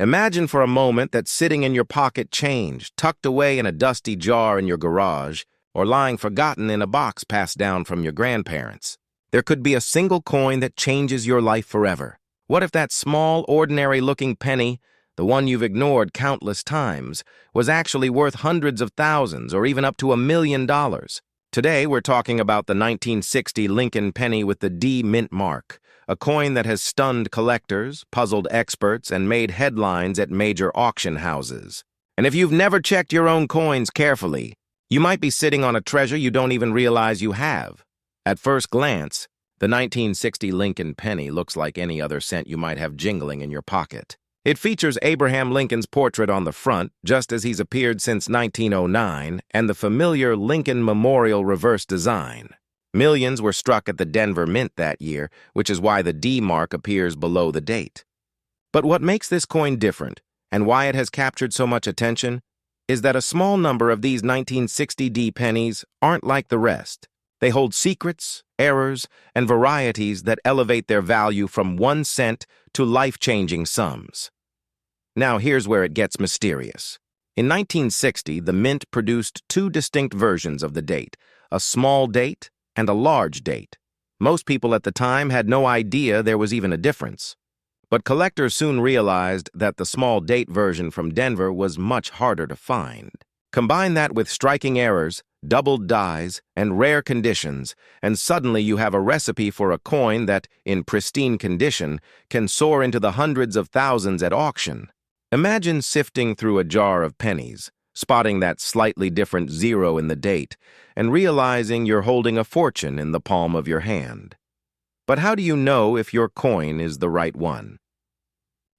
Imagine for a moment that sitting in your pocket change, tucked away in a dusty jar in your garage, or lying forgotten in a box passed down from your grandparents. There could be a single coin that changes your life forever. What if that small, ordinary-looking penny, the one you've ignored countless times, was actually worth hundreds of thousands or even up to $1 million? Today, we're talking about the 1960 Lincoln penny with the D mint mark, a coin that has stunned collectors, puzzled experts, and made headlines at major auction houses. And if you've never checked your own coins carefully, you might be sitting on a treasure you don't even realize you have. At first glance, the 1960 Lincoln penny looks like any other cent you might have jingling in your pocket. It features Abraham Lincoln's portrait on the front, just as he's appeared since 1909, and the familiar Lincoln Memorial reverse design. Millions were struck at the Denver Mint that year, which is why the D mark appears below the date. But what makes this coin different, and why it has captured so much attention, is that a small number of these 1960 D pennies aren't like the rest. They hold secrets, errors, and varieties that elevate their value from 1 cent to life-changing sums. Now here's where it gets mysterious. In 1960, the Mint produced 2 distinct versions of the date, a small date and a large date. Most people at the time had no idea there was even a difference. But collectors soon realized that the small date version from Denver was much harder to find. Combine that with striking errors, doubled dies, and rare conditions, and suddenly you have a recipe for a coin that, in pristine condition, can soar into the hundreds of thousands at auction. Imagine sifting through a jar of pennies, spotting that slightly different 0 in the date, and realizing you're holding a fortune in the palm of your hand. But how do you know if your coin is the right one?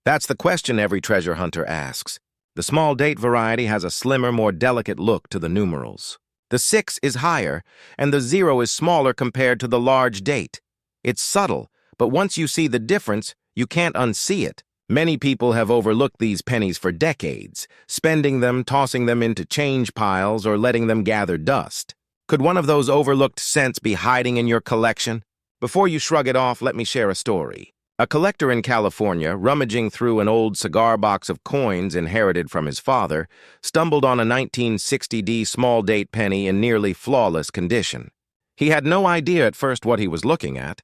That's the question every treasure hunter asks. The small date variety has a slimmer, more delicate look to the numerals. The 6 is higher, and the 0 is smaller compared to the large date. It's subtle, but once you see the difference, you can't unsee it. Many people have overlooked these pennies for decades, spending them, tossing them into change piles, or letting them gather dust. Could one of those overlooked cents be hiding in your collection? Before you shrug it off, let me share a story. A collector in California, rummaging through an old cigar box of coins inherited from his father, stumbled on a 1960 D small date penny in nearly flawless condition. He had no idea at first what he was looking at,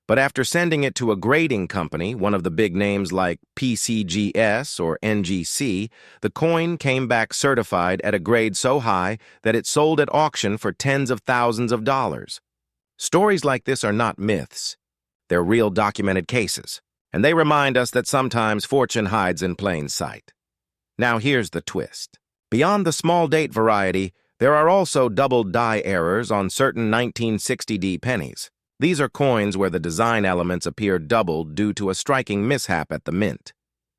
but after sending it to a grading company, one of the big names like PCGS or NGC, the coin came back certified at a grade so high that it sold at auction for tens of thousands of dollars. Stories like this are not myths. They're real documented cases, and they remind us that sometimes fortune hides in plain sight. Now here's the twist. Beyond the small date variety, there are also doubled die errors on certain 1960 D pennies. These are coins where the design elements appear doubled due to a striking mishap at the mint.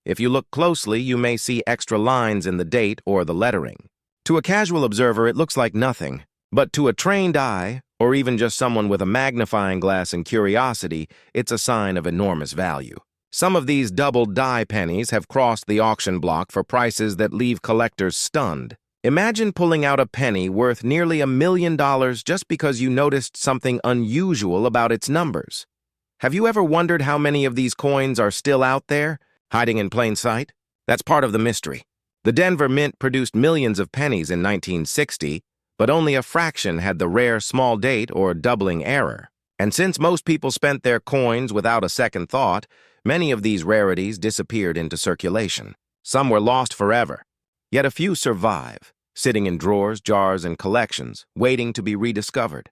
If you look closely, you may see extra lines in the date or the lettering. To a casual observer, it looks like nothing, but to a trained eye, or even just someone with a magnifying glass and curiosity, it's a sign of enormous value. Some of these doubled die pennies have crossed the auction block for prices that leave collectors stunned. Imagine pulling out a penny worth nearly $1 million just because you noticed something unusual about its numbers. Have you ever wondered how many of these coins are still out there, hiding in plain sight? That's part of the mystery. The Denver Mint produced millions of pennies in 1960, but only a fraction had the rare small date or doubling error. And since most people spent their coins without a second thought, many of these rarities disappeared into circulation. Some were lost forever. Yet a few survive, sitting in drawers, jars, and collections, waiting to be rediscovered.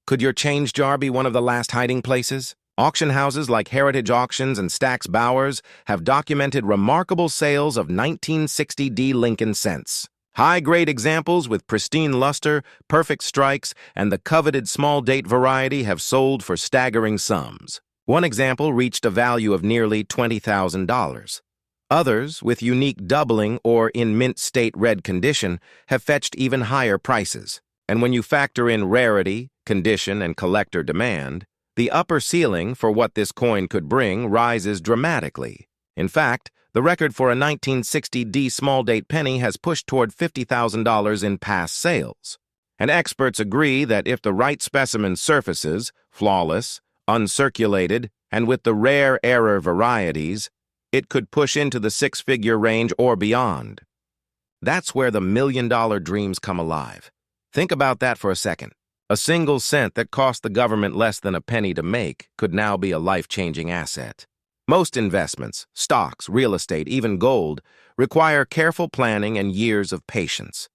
Could your change jar be one of the last hiding places? Auction houses like Heritage Auctions and Stack's Bowers have documented remarkable sales of 1960 D Lincoln cents. High-grade examples with pristine luster, perfect strikes, and the coveted small-date variety have sold for staggering sums. One example reached a value of nearly $20,000. Others, with unique doubling or in mint-state red condition, have fetched even higher prices. And when you factor in rarity, condition, and collector demand, the upper ceiling for what this coin could bring rises dramatically. In fact, the record for a 1960 D small date penny has pushed toward $50,000 in past sales. And experts agree that if the right specimen surfaces, flawless, uncirculated, and with the rare error varieties, it could push into the six-figure range or beyond. That's where the million-dollar dreams come alive. Think about that for a second. A single cent that cost the government less than a penny to make could now be a life-changing asset. Most investments, stocks, real estate, even gold, require careful planning and years of patience.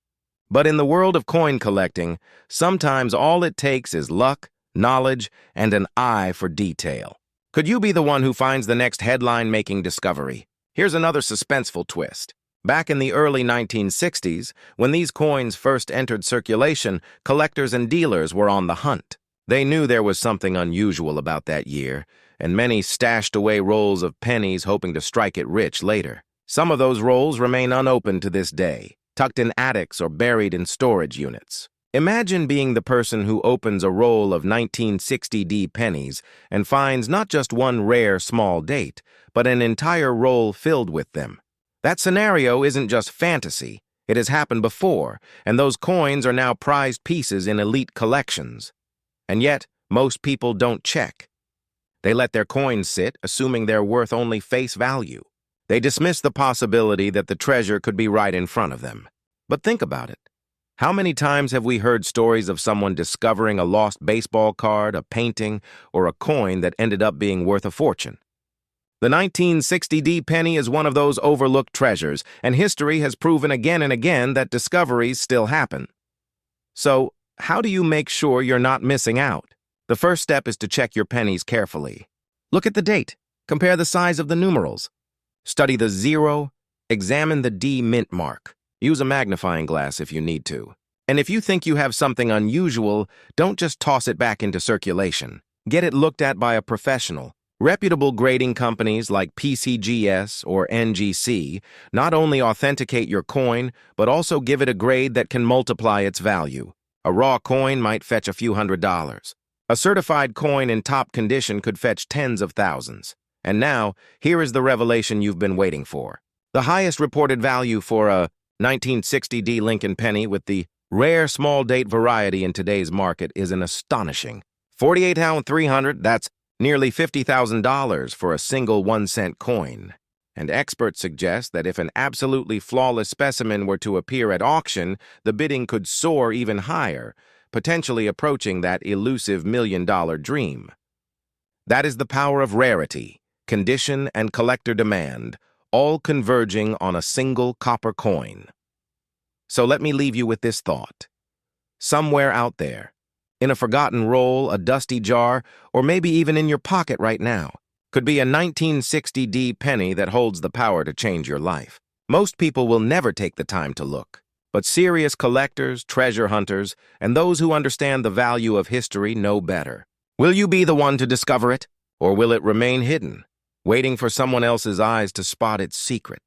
But in the world of coin collecting, sometimes all it takes is luck, knowledge, and an eye for detail. Could you be the one who finds the next headline-making discovery? Here's another suspenseful twist. Back in the early 1960s, when these coins first entered circulation, collectors and dealers were on the hunt. They knew there was something unusual about that year, and many stashed away rolls of pennies hoping to strike it rich later. Some of those rolls remain unopened to this day, tucked in attics or buried in storage units. Imagine being the person who opens a roll of 1960 pennies and finds not just one rare small date, but an entire roll filled with them. That scenario isn't just fantasy. It has happened before, and those coins are now prized pieces in elite collections. And yet, most people don't check. They let their coins sit, assuming they're worth only face value. They dismiss the possibility that the treasure could be right in front of them. But think about it. How many times have we heard stories of someone discovering a lost baseball card, a painting, or a coin that ended up being worth a fortune? The 1960 penny is one of those overlooked treasures, and history has proven again and again that discoveries still happen. So, how do you make sure you're not missing out? The first step is to check your pennies carefully. Look at the date. Compare the size of the numerals. Study the 0. Examine the D mint mark. Use a magnifying glass if you need to. And if you think you have something unusual, don't just toss it back into circulation. Get it looked at by a professional. Reputable grading companies like PCGS or NGC not only authenticate your coin, but also give it a grade that can multiply its value. A raw coin might fetch a few $100s. A certified coin in top condition could fetch tens of thousands. And now, here is the revelation you've been waiting for. The highest reported value for a 1960 Lincoln penny with the rare small date variety in today's market is an astonishing 48-ounce 300. That's nearly $50,000 for a single 1-cent coin. And experts suggest that if an absolutely flawless specimen were to appear at auction, the bidding could soar even higher, potentially approaching that elusive million-dollar dream. That is the power of rarity, condition, and collector demand, all converging on a single copper coin. So let me leave you with this thought. Somewhere out there, in a forgotten roll, a dusty jar, or maybe even in your pocket right now, could be a 1960 penny that holds the power to change your life. Most people will never take the time to look, but serious collectors, treasure hunters, and those who understand the value of history know better. Will you be the one to discover it, or will it remain hidden, waiting for someone else's eyes to spot its secret?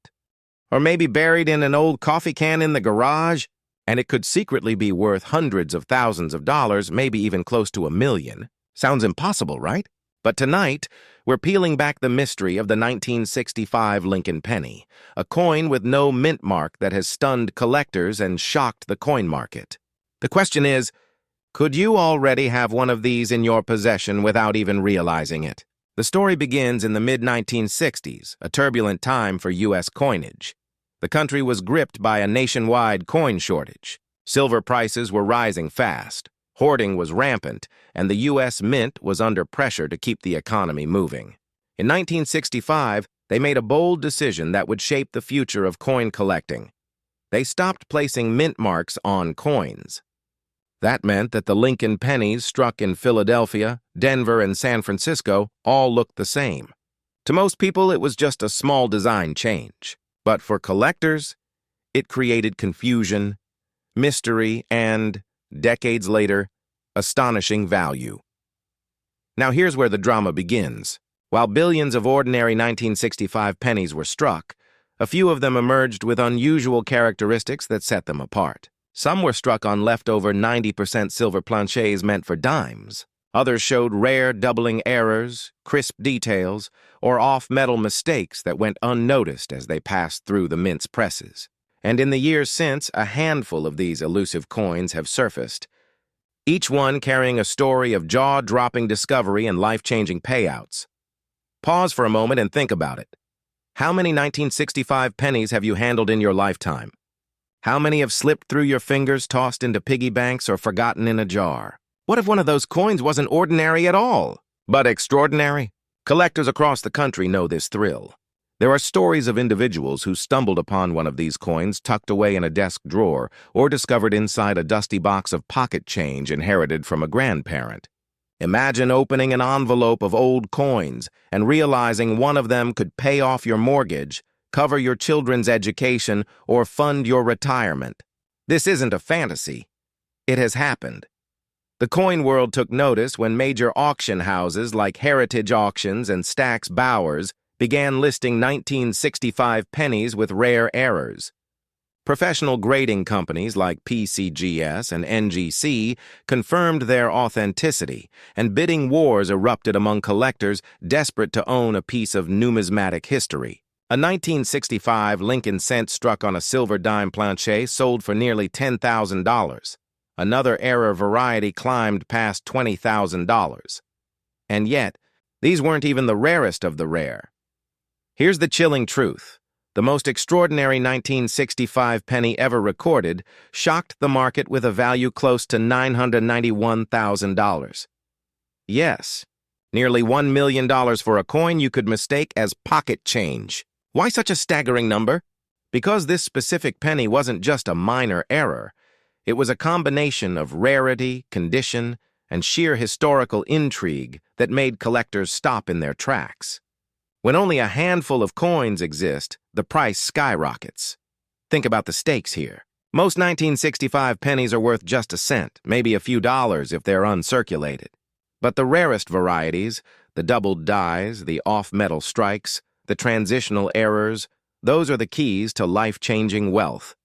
Or maybe buried in an old coffee can in the garage? And it could secretly be worth hundreds of thousands of dollars, maybe even close to $1 million. Sounds impossible, right? But tonight, we're peeling back the mystery of the 1965 Lincoln penny, a coin with no mint mark that has stunned collectors and shocked the coin market. The question is, could you already have one of these in your possession without even realizing it? The story begins in the mid-1960s, a turbulent time for U.S. coinage. The country was gripped by a nationwide coin shortage. Silver prices were rising fast, hoarding was rampant, and the U.S. Mint was under pressure to keep the economy moving. In 1965, they made a bold decision that would shape the future of coin collecting. They stopped placing mint marks on coins. That meant that the Lincoln pennies struck in Philadelphia, Denver, and San Francisco all looked the same. To most people, it was just a small design change. But for collectors, it created confusion, mystery, and, decades later, astonishing value. Now here's where the drama begins. While billions of ordinary 1965 pennies were struck, a few of them emerged with unusual characteristics that set them apart. Some were struck on leftover 90% silver planchets meant for dimes. Others showed rare doubling errors, crisp details, or off-metal mistakes that went unnoticed as they passed through the mint's presses. And in the years since, a handful of these elusive coins have surfaced, each one carrying a story of jaw-dropping discovery and life-changing payouts. Pause for a moment and think about it. How many 1965 pennies have you handled in your lifetime? How many have slipped through your fingers, tossed into piggy banks, or forgotten in a jar? What if one of those coins wasn't ordinary at all, but extraordinary? Collectors across the country know this thrill. There are stories of individuals who stumbled upon one of these coins tucked away in a desk drawer or discovered inside a dusty box of pocket change inherited from a grandparent. Imagine opening an envelope of old coins and realizing one of them could pay off your mortgage, cover your children's education, or fund your retirement. This isn't a fantasy. It has happened. The coin world took notice when major auction houses like Heritage Auctions and Stack's Bowers began listing 1965 pennies with rare errors. Professional grading companies like PCGS and NGC confirmed their authenticity, and bidding wars erupted among collectors desperate to own a piece of numismatic history. A 1965 Lincoln cent struck on a silver dime planche sold for nearly $10,000. Another error variety climbed past $20,000. And yet, these weren't even the rarest of the rare. Here's the chilling truth. The most extraordinary 1965 penny ever recorded shocked the market with a value close to $991,000. Yes, nearly $1 million for a coin you could mistake as pocket change. Why such a staggering number? Because this specific penny wasn't just a minor error. It was a combination of rarity, condition, and sheer historical intrigue that made collectors stop in their tracks. When only a handful of coins exist, the price skyrockets. Think about the stakes here. Most 1965 pennies are worth just a cent, maybe a few dollars if they're uncirculated. But the rarest varieties, the doubled dies, the off-metal strikes, the transitional errors, those are the keys to life-changing wealth.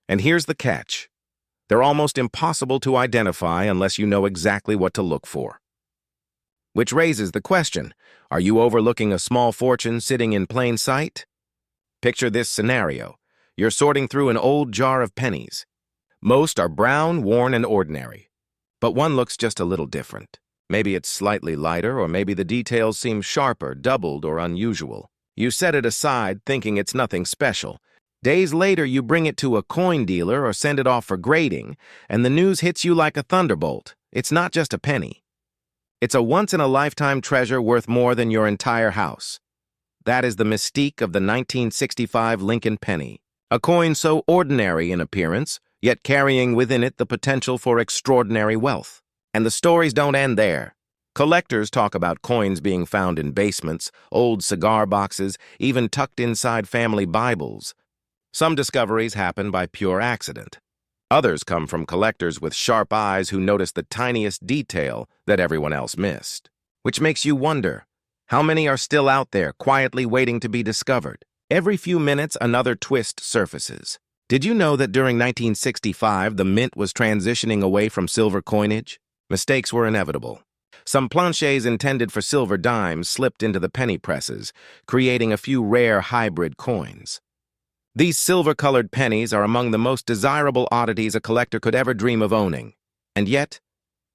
And here's the catch. They're almost impossible to identify unless you know exactly what to look for. Which raises the question, are you overlooking a small fortune sitting in plain sight? Picture this scenario. You're sorting through an old jar of pennies. Most are brown, worn, and ordinary. But one looks just a little different. Maybe it's slightly lighter, or maybe the details seem sharper, doubled, or unusual. You set it aside, thinking it's nothing special. Days later, you bring it to a coin dealer or send it off for grading, and the news hits you like a thunderbolt. It's not just a penny. It's a once-in-a-lifetime treasure worth more than your entire house. That is the mystique of the 1965 Lincoln penny, a coin so ordinary in appearance, yet carrying within it the potential for extraordinary wealth. And the stories don't end there. Collectors talk about coins being found in basements, old cigar boxes, even tucked inside family Bibles. Some discoveries happen by pure accident. Others come from collectors with sharp eyes who notice the tiniest detail that everyone else missed. Which makes you wonder, how many are still out there quietly waiting to be discovered? Every few minutes, another twist surfaces. Did you know that during 1965, the mint was transitioning away from silver coinage? Mistakes were inevitable. Some planches intended for silver dimes slipped into the penny presses, creating a few rare hybrid coins. These silver-colored pennies are among the most desirable oddities a collector could ever dream of owning. And yet,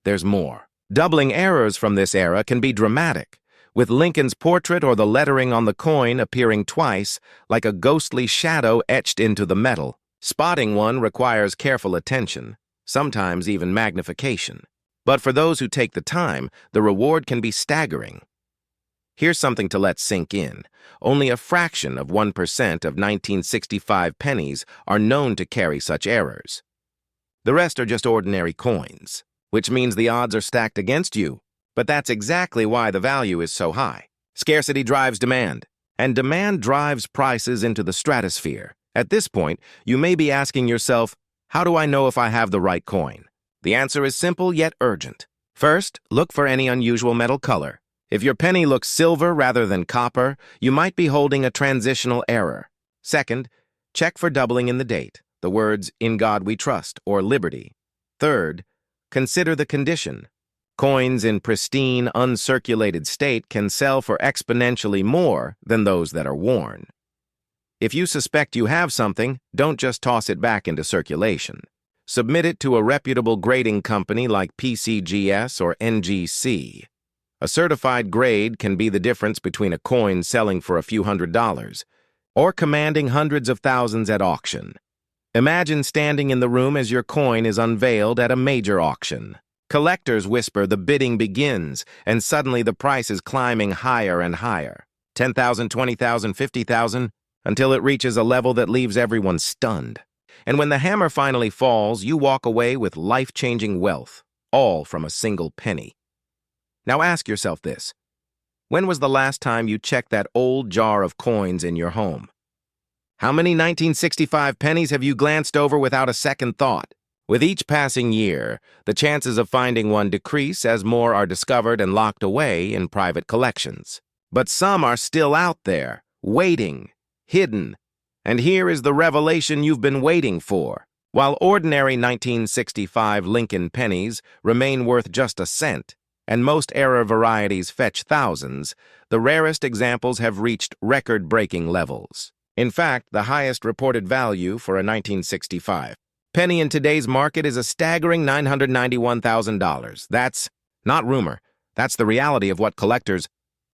there's more. Doubling errors from this era can be dramatic, with Lincoln's portrait or the lettering on the coin appearing twice, like a ghostly shadow etched into the metal. Spotting one requires careful attention, sometimes even magnification. But for those who take the time, the reward can be staggering. Here's something to let sink in. Only a fraction of 1% of 1965 pennies are known to carry such errors. The rest are just ordinary coins, which means the odds are stacked against you. But that's exactly why the value is so high. Scarcity drives demand, and demand drives prices into the stratosphere. At this point, you may be asking yourself, how do I know if I have the right coin? The answer is simple yet urgent. First, look for any unusual metal color. If your penny looks silver rather than copper, you might be holding a transitional error. Second, check for doubling in the date, the words "In God We Trust" or "Liberty." Third, consider the condition. Coins in pristine, uncirculated state can sell for exponentially more than those that are worn. If you suspect you have something, don't just toss it back into circulation. Submit it to a reputable grading company like PCGS or NGC. A certified grade can be the difference between a coin selling for a few $100s or commanding hundreds of thousands at auction. Imagine standing in the room as your coin is unveiled at a major auction. Collectors whisper the bidding begins, and suddenly the price is climbing higher and higher. 10,000, 20,000, 50,000, until it reaches a level that leaves everyone stunned. And when the hammer finally falls, you walk away with life-changing wealth, all from a single penny. Now ask yourself this. When was the last time you checked that old jar of coins in your home? How many 1965 pennies have you glanced over without a second thought? With each passing year, the chances of finding one decrease as more are discovered and locked away in private collections. But some are still out there, waiting, hidden. And here is the revelation you've been waiting for. While ordinary 1965 Lincoln pennies remain worth just a cent, and most era varieties fetch thousands, the rarest examples have reached record-breaking levels. In fact, the highest reported value for a 1965 penny in today's market is a staggering $991,000. That's not rumor. That's the reality of what collectors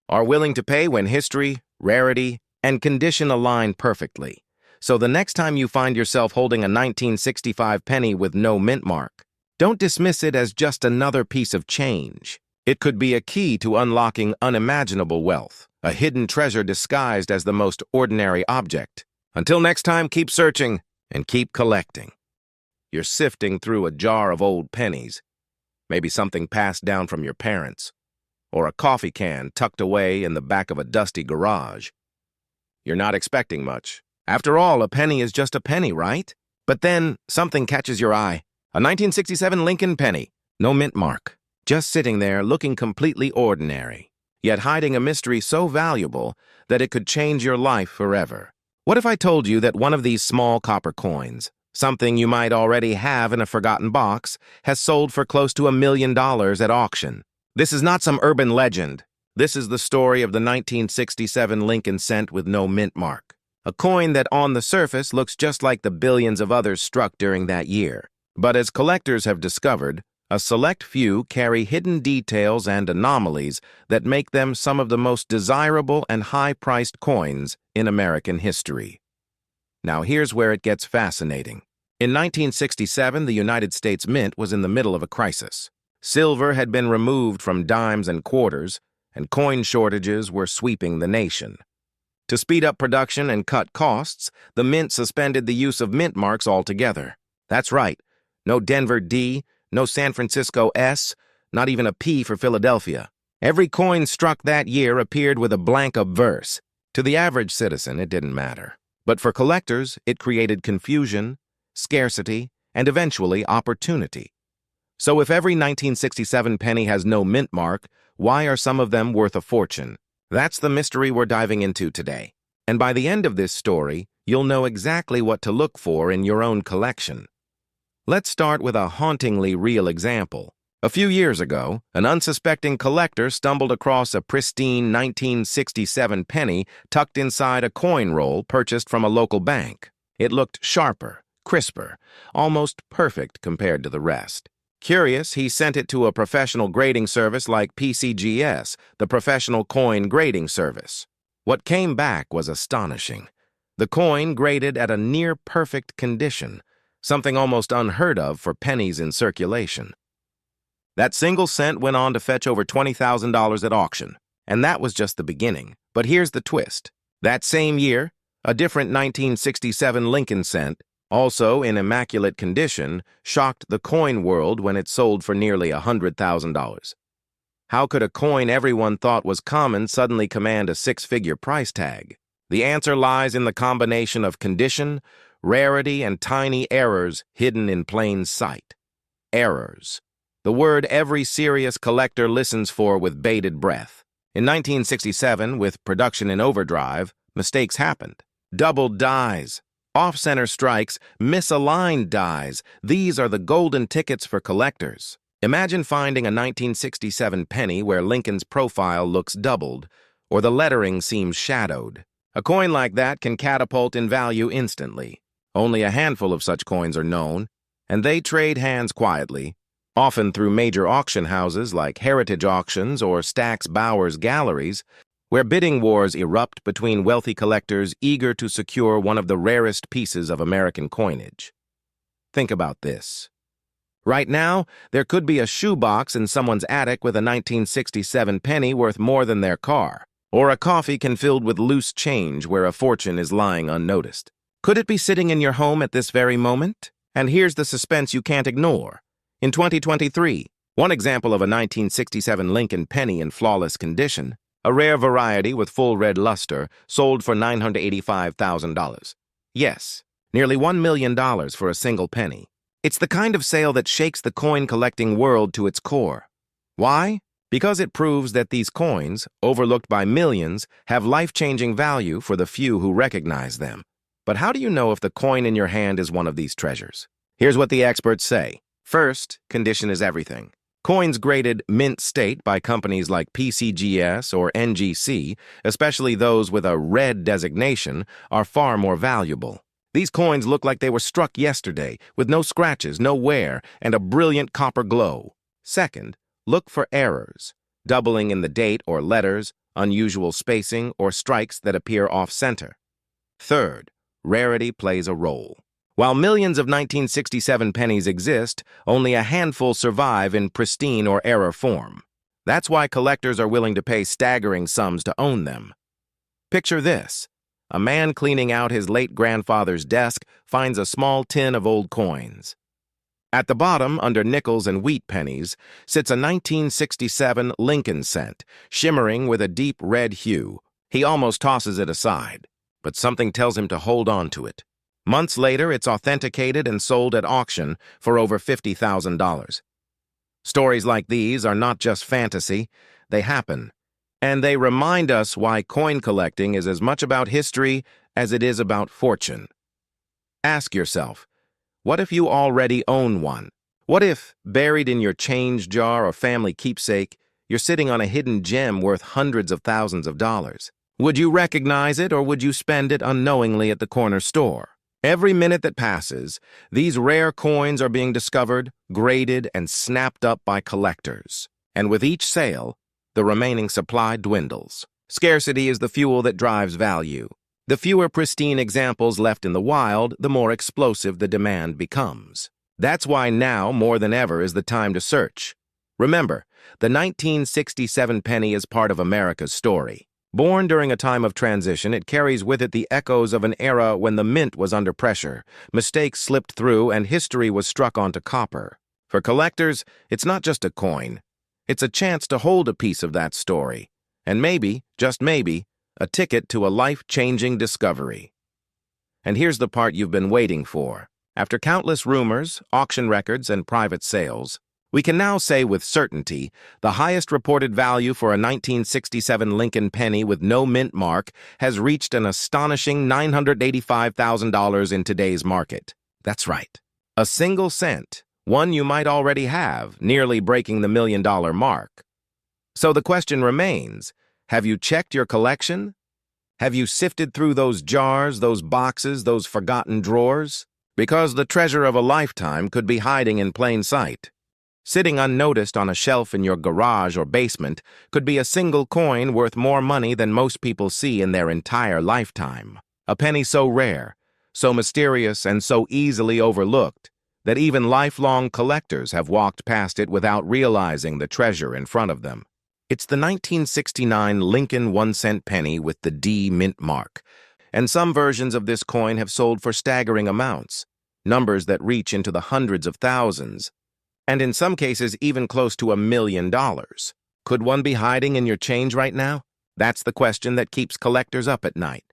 are willing to pay when history, rarity, and condition align perfectly. So the next time you find yourself holding a 1965 penny with no mint mark, don't dismiss it as just another piece of change. It could be a key to unlocking unimaginable wealth, a hidden treasure disguised as the most ordinary object. Until next time, keep searching and keep collecting. You're sifting through a jar of old pennies, maybe something passed down from your parents, or a coffee can tucked away in the back of a dusty garage. You're not expecting much. After all, a penny is just a penny, right? But then something catches your eye. A 1967 Lincoln penny, no mint mark, just sitting there looking completely ordinary, yet hiding a mystery so valuable that it could change your life forever. What if I told you that one of these small copper coins, something you might already have in a forgotten box, has sold for close to $1 million at auction? This is not some urban legend. This is the story of the 1967 Lincoln cent with no mint mark. A coin that on the surface looks just like the billions of others struck during that year. But as collectors have discovered, a select few carry hidden details and anomalies that make them some of the most desirable and high-priced coins in American history. Now here's where it gets fascinating. In 1967, the United States Mint was in the middle of a crisis. Silver had been removed from dimes and quarters, and coin shortages were sweeping the nation. To speed up production and cut costs, the Mint suspended the use of mint marks altogether. That's right, no Denver D, no San Francisco S, not even a P for Philadelphia. Every coin struck that year appeared with a blank obverse. To the average citizen, it didn't matter. But for collectors, it created confusion, scarcity, and eventually opportunity. So if every 1967 penny has no mint mark, why are some of them worth a fortune? That's the mystery we're diving into today. And by the end of this story, you'll know exactly what to look for in your own collection. Let's start with a hauntingly real example. A few years ago, an unsuspecting collector stumbled across a pristine 1967 penny tucked inside a coin roll purchased from a local bank. It looked sharper, crisper, almost perfect compared to the rest. Curious, he sent it to a professional grading service like PCGS, the Professional Coin Grading Service. What came back was astonishing. The coin graded at a near-perfect condition, something almost unheard of for pennies in circulation. That single cent went on to fetch over $20,000 at auction, and that was just the beginning. But here's the twist. That same year, a different 1967 Lincoln cent, also in immaculate condition, shocked the coin world when it sold for nearly $100,000. How could a coin everyone thought was common suddenly command a six-figure price tag? The answer lies in the combination of condition, rarity, and tiny errors hidden in plain sight. Errors. The word every serious collector listens for with bated breath. In 1967, with production in overdrive, mistakes happened. Doubled dies, off-center strikes, misaligned dies. These are the golden tickets for collectors. Imagine finding a 1967 penny where Lincoln's profile looks doubled, or the lettering seems shadowed. A coin like that can catapult in value instantly. Only a handful of such coins are known, and they trade hands quietly, often through major auction houses like Heritage Auctions or Stack's Bowers Galleries, where bidding wars erupt between wealthy collectors eager to secure one of the rarest pieces of American coinage. Think about this. Right now, there could be a shoebox in someone's attic with a 1967 penny worth more than their car, or a coffee can filled with loose change where a fortune is lying unnoticed. Could it be sitting in your home at this very moment? And here's the suspense you can't ignore. In 2023, one example of a 1967 Lincoln penny in flawless condition, a rare variety with full red luster, sold for $985,000. Yes, nearly $1 million for a single penny. It's the kind of sale that shakes the coin-collecting world to its core. Why? Because it proves that these coins, overlooked by millions, have life-changing value for the few who recognize them. But how do you know if the coin in your hand is one of these treasures? Here's what the experts say. First, condition is everything. Coins graded mint state by companies like PCGS or NGC, especially those with a red designation, are far more valuable. These coins look like they were struck yesterday, with no scratches, no wear, and a brilliant copper glow. Second, look for errors, doubling in the date or letters, unusual spacing, or strikes that appear off-center. Third, rarity plays a role. While millions of 1967 pennies exist, only a handful survive in pristine or error form. That's why collectors are willing to pay staggering sums to own them. Picture this. A man cleaning out his late grandfather's desk finds a small tin of old coins. At the bottom, under nickels and wheat pennies, sits a 1967 Lincoln cent, shimmering with a deep red hue. He almost tosses it aside, but something tells him to hold on to it. Months later, it's authenticated and sold at auction for over $50,000. Stories like these are not just fantasy, they happen. And they remind us why coin collecting is as much about history as it is about fortune. Ask yourself, what if you already own one? What if, buried in your change jar or family keepsake, you're sitting on a hidden gem worth hundreds of thousands of dollars? Would you recognize it or would you spend it unknowingly at the corner store? Every minute that passes, these rare coins are being discovered, graded, and snapped up by collectors. And with each sale, the remaining supply dwindles. Scarcity is the fuel that drives value. The fewer pristine examples left in the wild, the more explosive the demand becomes. That's why now, more than ever, is the time to search. Remember, the 1967 penny is part of America's story. Born during a time of transition, it carries with it the echoes of an era when the mint was under pressure, mistakes slipped through, and history was struck onto copper. For collectors, it's not just a coin. It's a chance to hold a piece of that story, and maybe, just maybe, a ticket to a life-changing discovery. And here's the part you've been waiting for. After countless rumors, auction records, and private sales, we can now say with certainty the highest reported value for a 1967 Lincoln penny with no mint mark has reached an astonishing $985,000 in today's market. That's right. A single cent. One you might already have, nearly breaking the $1 million mark. So the question remains, have you checked your collection? Have you sifted through those jars, those boxes, those forgotten drawers? Because the treasure of a lifetime could be hiding in plain sight. Sitting unnoticed on a shelf in your garage or basement could be a single coin worth more money than most people see in their entire lifetime. A penny so rare, so mysterious, and so easily overlooked that even lifelong collectors have walked past it without realizing the treasure in front of them. It's the 1969 Lincoln 1-cent penny with the D mint mark, and some versions of this coin have sold for staggering amounts, numbers that reach into the hundreds of thousands, and in some cases even close to $1 million. Could one be hiding in your change right now? That's the question that keeps collectors up at night.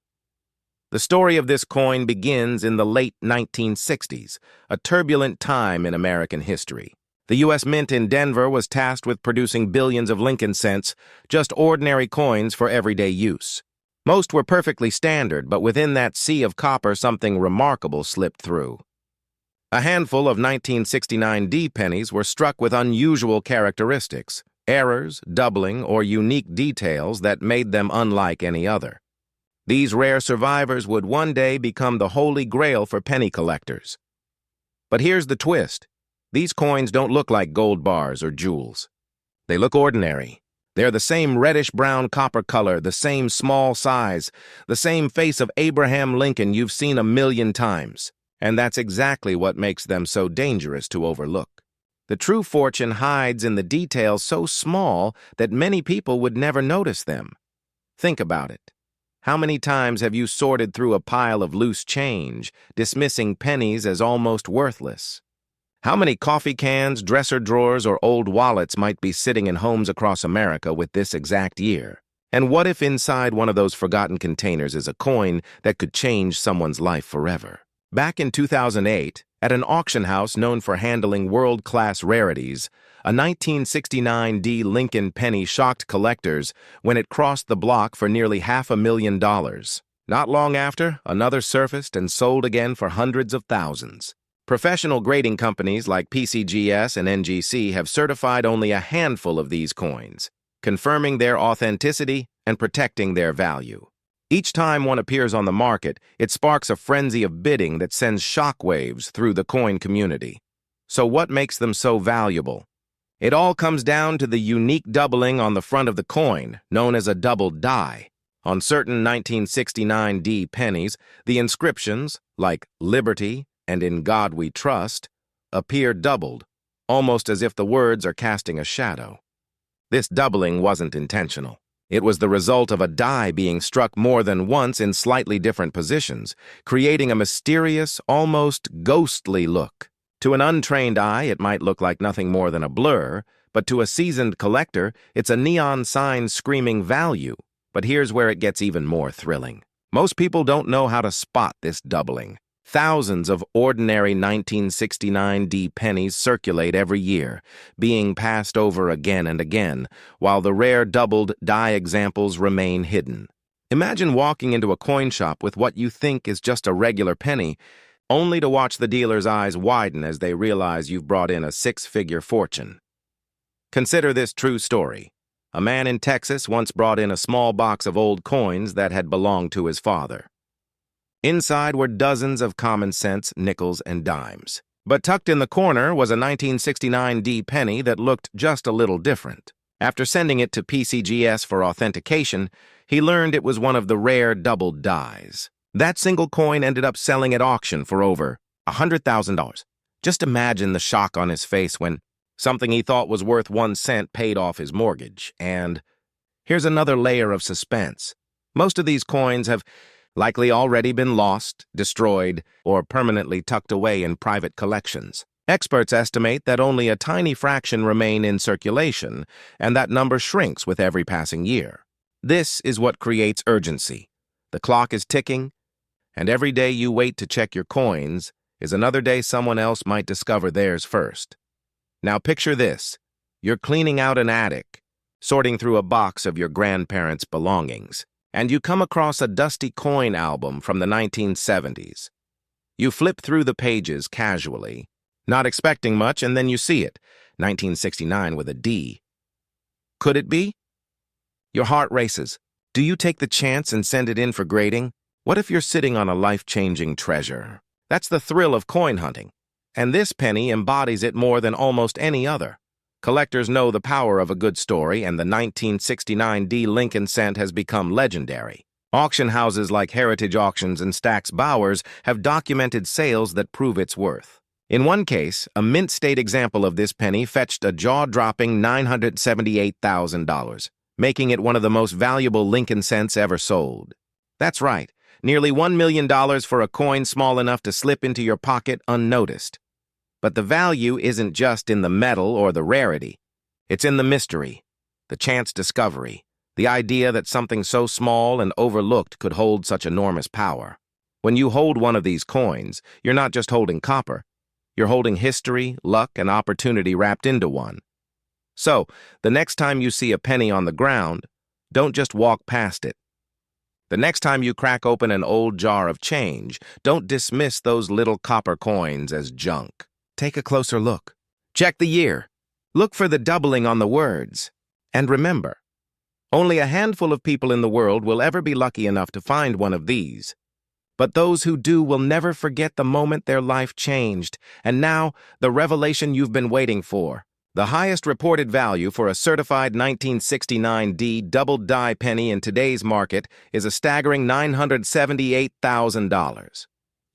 The story of this coin begins in the late 1960s, a turbulent time in American history. The U.S. Mint in Denver was tasked with producing billions of Lincoln cents, just ordinary coins for everyday use. Most were perfectly standard, but within that sea of copper something remarkable slipped through. A handful of 1969 D pennies were struck with unusual characteristics, errors, doubling, or unique details that made them unlike any other. These rare survivors would one day become the holy grail for penny collectors. But here's the twist. These coins don't look like gold bars or jewels. They look ordinary. They're the same reddish-brown copper color, the same small size, the same face of Abraham Lincoln you've seen a million times. And that's exactly what makes them so dangerous to overlook. The true fortune hides in the details so small that many people would never notice them. Think about it. How many times have you sorted through a pile of loose change, dismissing pennies as almost worthless? How many coffee cans, dresser drawers, or old wallets might be sitting in homes across America with this exact year? And what if inside one of those forgotten containers is a coin that could change someone's life forever? Back in 2008, at an auction house known for handling world-class rarities, a 1969 Lincoln penny shocked collectors when it crossed the block for nearly $500,000. Not long after, another surfaced and sold again for hundreds of thousands. Professional grading companies like PCGS and NGC have certified only a handful of these coins, confirming their authenticity and protecting their value. Each time one appears on the market, it sparks a frenzy of bidding that sends shockwaves through the coin community. So what makes them so valuable? It all comes down to the unique doubling on the front of the coin, known as a doubled die. On certain 1969 D pennies, the inscriptions, like Liberty and In God We Trust, appear doubled, almost as if the words are casting a shadow. This doubling wasn't intentional. It was the result of a die being struck more than once in slightly different positions, creating a mysterious, almost ghostly look. To an untrained eye, it might look like nothing more than a blur, but to a seasoned collector, it's a neon sign screaming value. But here's where it gets even more thrilling. Most people don't know how to spot this doubling. Thousands of ordinary 1969 D pennies circulate every year, being passed over again and again, while the rare doubled die examples remain hidden. Imagine walking into a coin shop with what you think is just a regular penny, only to watch the dealer's eyes widen as they realize you've brought in a six-figure fortune. Consider this true story. A man in Texas once brought in a small box of old coins that had belonged to his father. Inside were dozens of common cents, nickels, and dimes. But tucked in the corner was a 1969 D penny that looked just a little different. After sending it to PCGS for authentication, he learned it was one of the rare doubled dies. That single coin ended up selling at auction for over $100,000. Just imagine the shock on his face when something he thought was worth 1 cent paid off his mortgage. And here's another layer of suspense. Most of these coins have likely already been lost, destroyed, or permanently tucked away in private collections. Experts estimate that only a tiny fraction remain in circulation, and that number shrinks with every passing year. This is what creates urgency. The clock is ticking, and every day you wait to check your coins is another day someone else might discover theirs first. Now picture this. You're cleaning out an attic, sorting through a box of your grandparents' belongings, and you come across a dusty coin album from the 1970s. You flip through the pages casually, not expecting much, and then you see it, 1969 with a D. Could it be? Your heart races. Do you take the chance and send it in for grading? What if you're sitting on a life-changing treasure? That's the thrill of coin hunting, and this penny embodies it more than almost any other. Collectors know the power of a good story, and the 1969 D Lincoln cent has become legendary. Auction houses like Heritage Auctions and Stack's Bowers have documented sales that prove its worth. In one case, a mint state example of this penny fetched a jaw-dropping $978,000, making it one of the most valuable Lincoln cents ever sold. That's right, nearly $1 million for a coin small enough to slip into your pocket unnoticed. But the value isn't just in the metal or the rarity. It's in the mystery, the chance discovery, the idea that something so small and overlooked could hold such enormous power. When you hold one of these coins, you're not just holding copper. You're holding history, luck, and opportunity wrapped into one. So, the next time you see a penny on the ground, don't just walk past it. The next time you crack open an old jar of change, don't dismiss those little copper coins as junk. Take a closer look. Check the year. Look for the doubling on the words. And remember, only a handful of people in the world will ever be lucky enough to find one of these. But those who do will never forget the moment their life changed. And now, the revelation you've been waiting for. The highest reported value for a certified 1969D double-die penny in today's market is a staggering $978,000.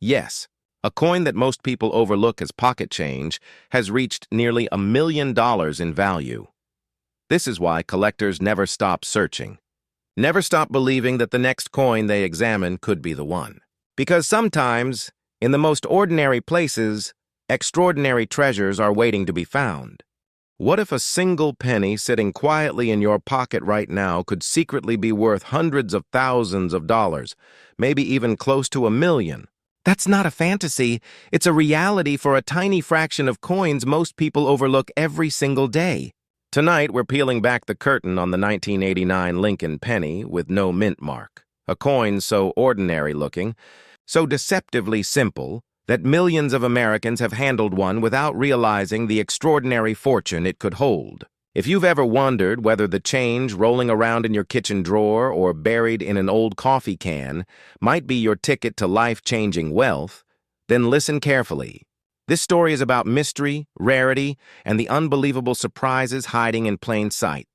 Yes, a coin that most people overlook as pocket change has reached nearly $1 million in value. This is why collectors never stop searching. Never stop believing that the next coin they examine could be the one. Because sometimes, in the most ordinary places, extraordinary treasures are waiting to be found. What if a single penny sitting quietly in your pocket right now could secretly be worth hundreds of thousands of dollars, maybe even close to $1 million? That's not a fantasy. It's a reality for a tiny fraction of coins most people overlook every single day. Tonight, we're peeling back the curtain on the 1989 Lincoln penny with no mint mark. A coin so ordinary-looking, so deceptively simple, that millions of Americans have handled one without realizing the extraordinary fortune it could hold. If you've ever wondered whether the change rolling around in your kitchen drawer or buried in an old coffee can might be your ticket to life-changing wealth, then listen carefully. This story is about mystery, rarity, and the unbelievable surprises hiding in plain sight.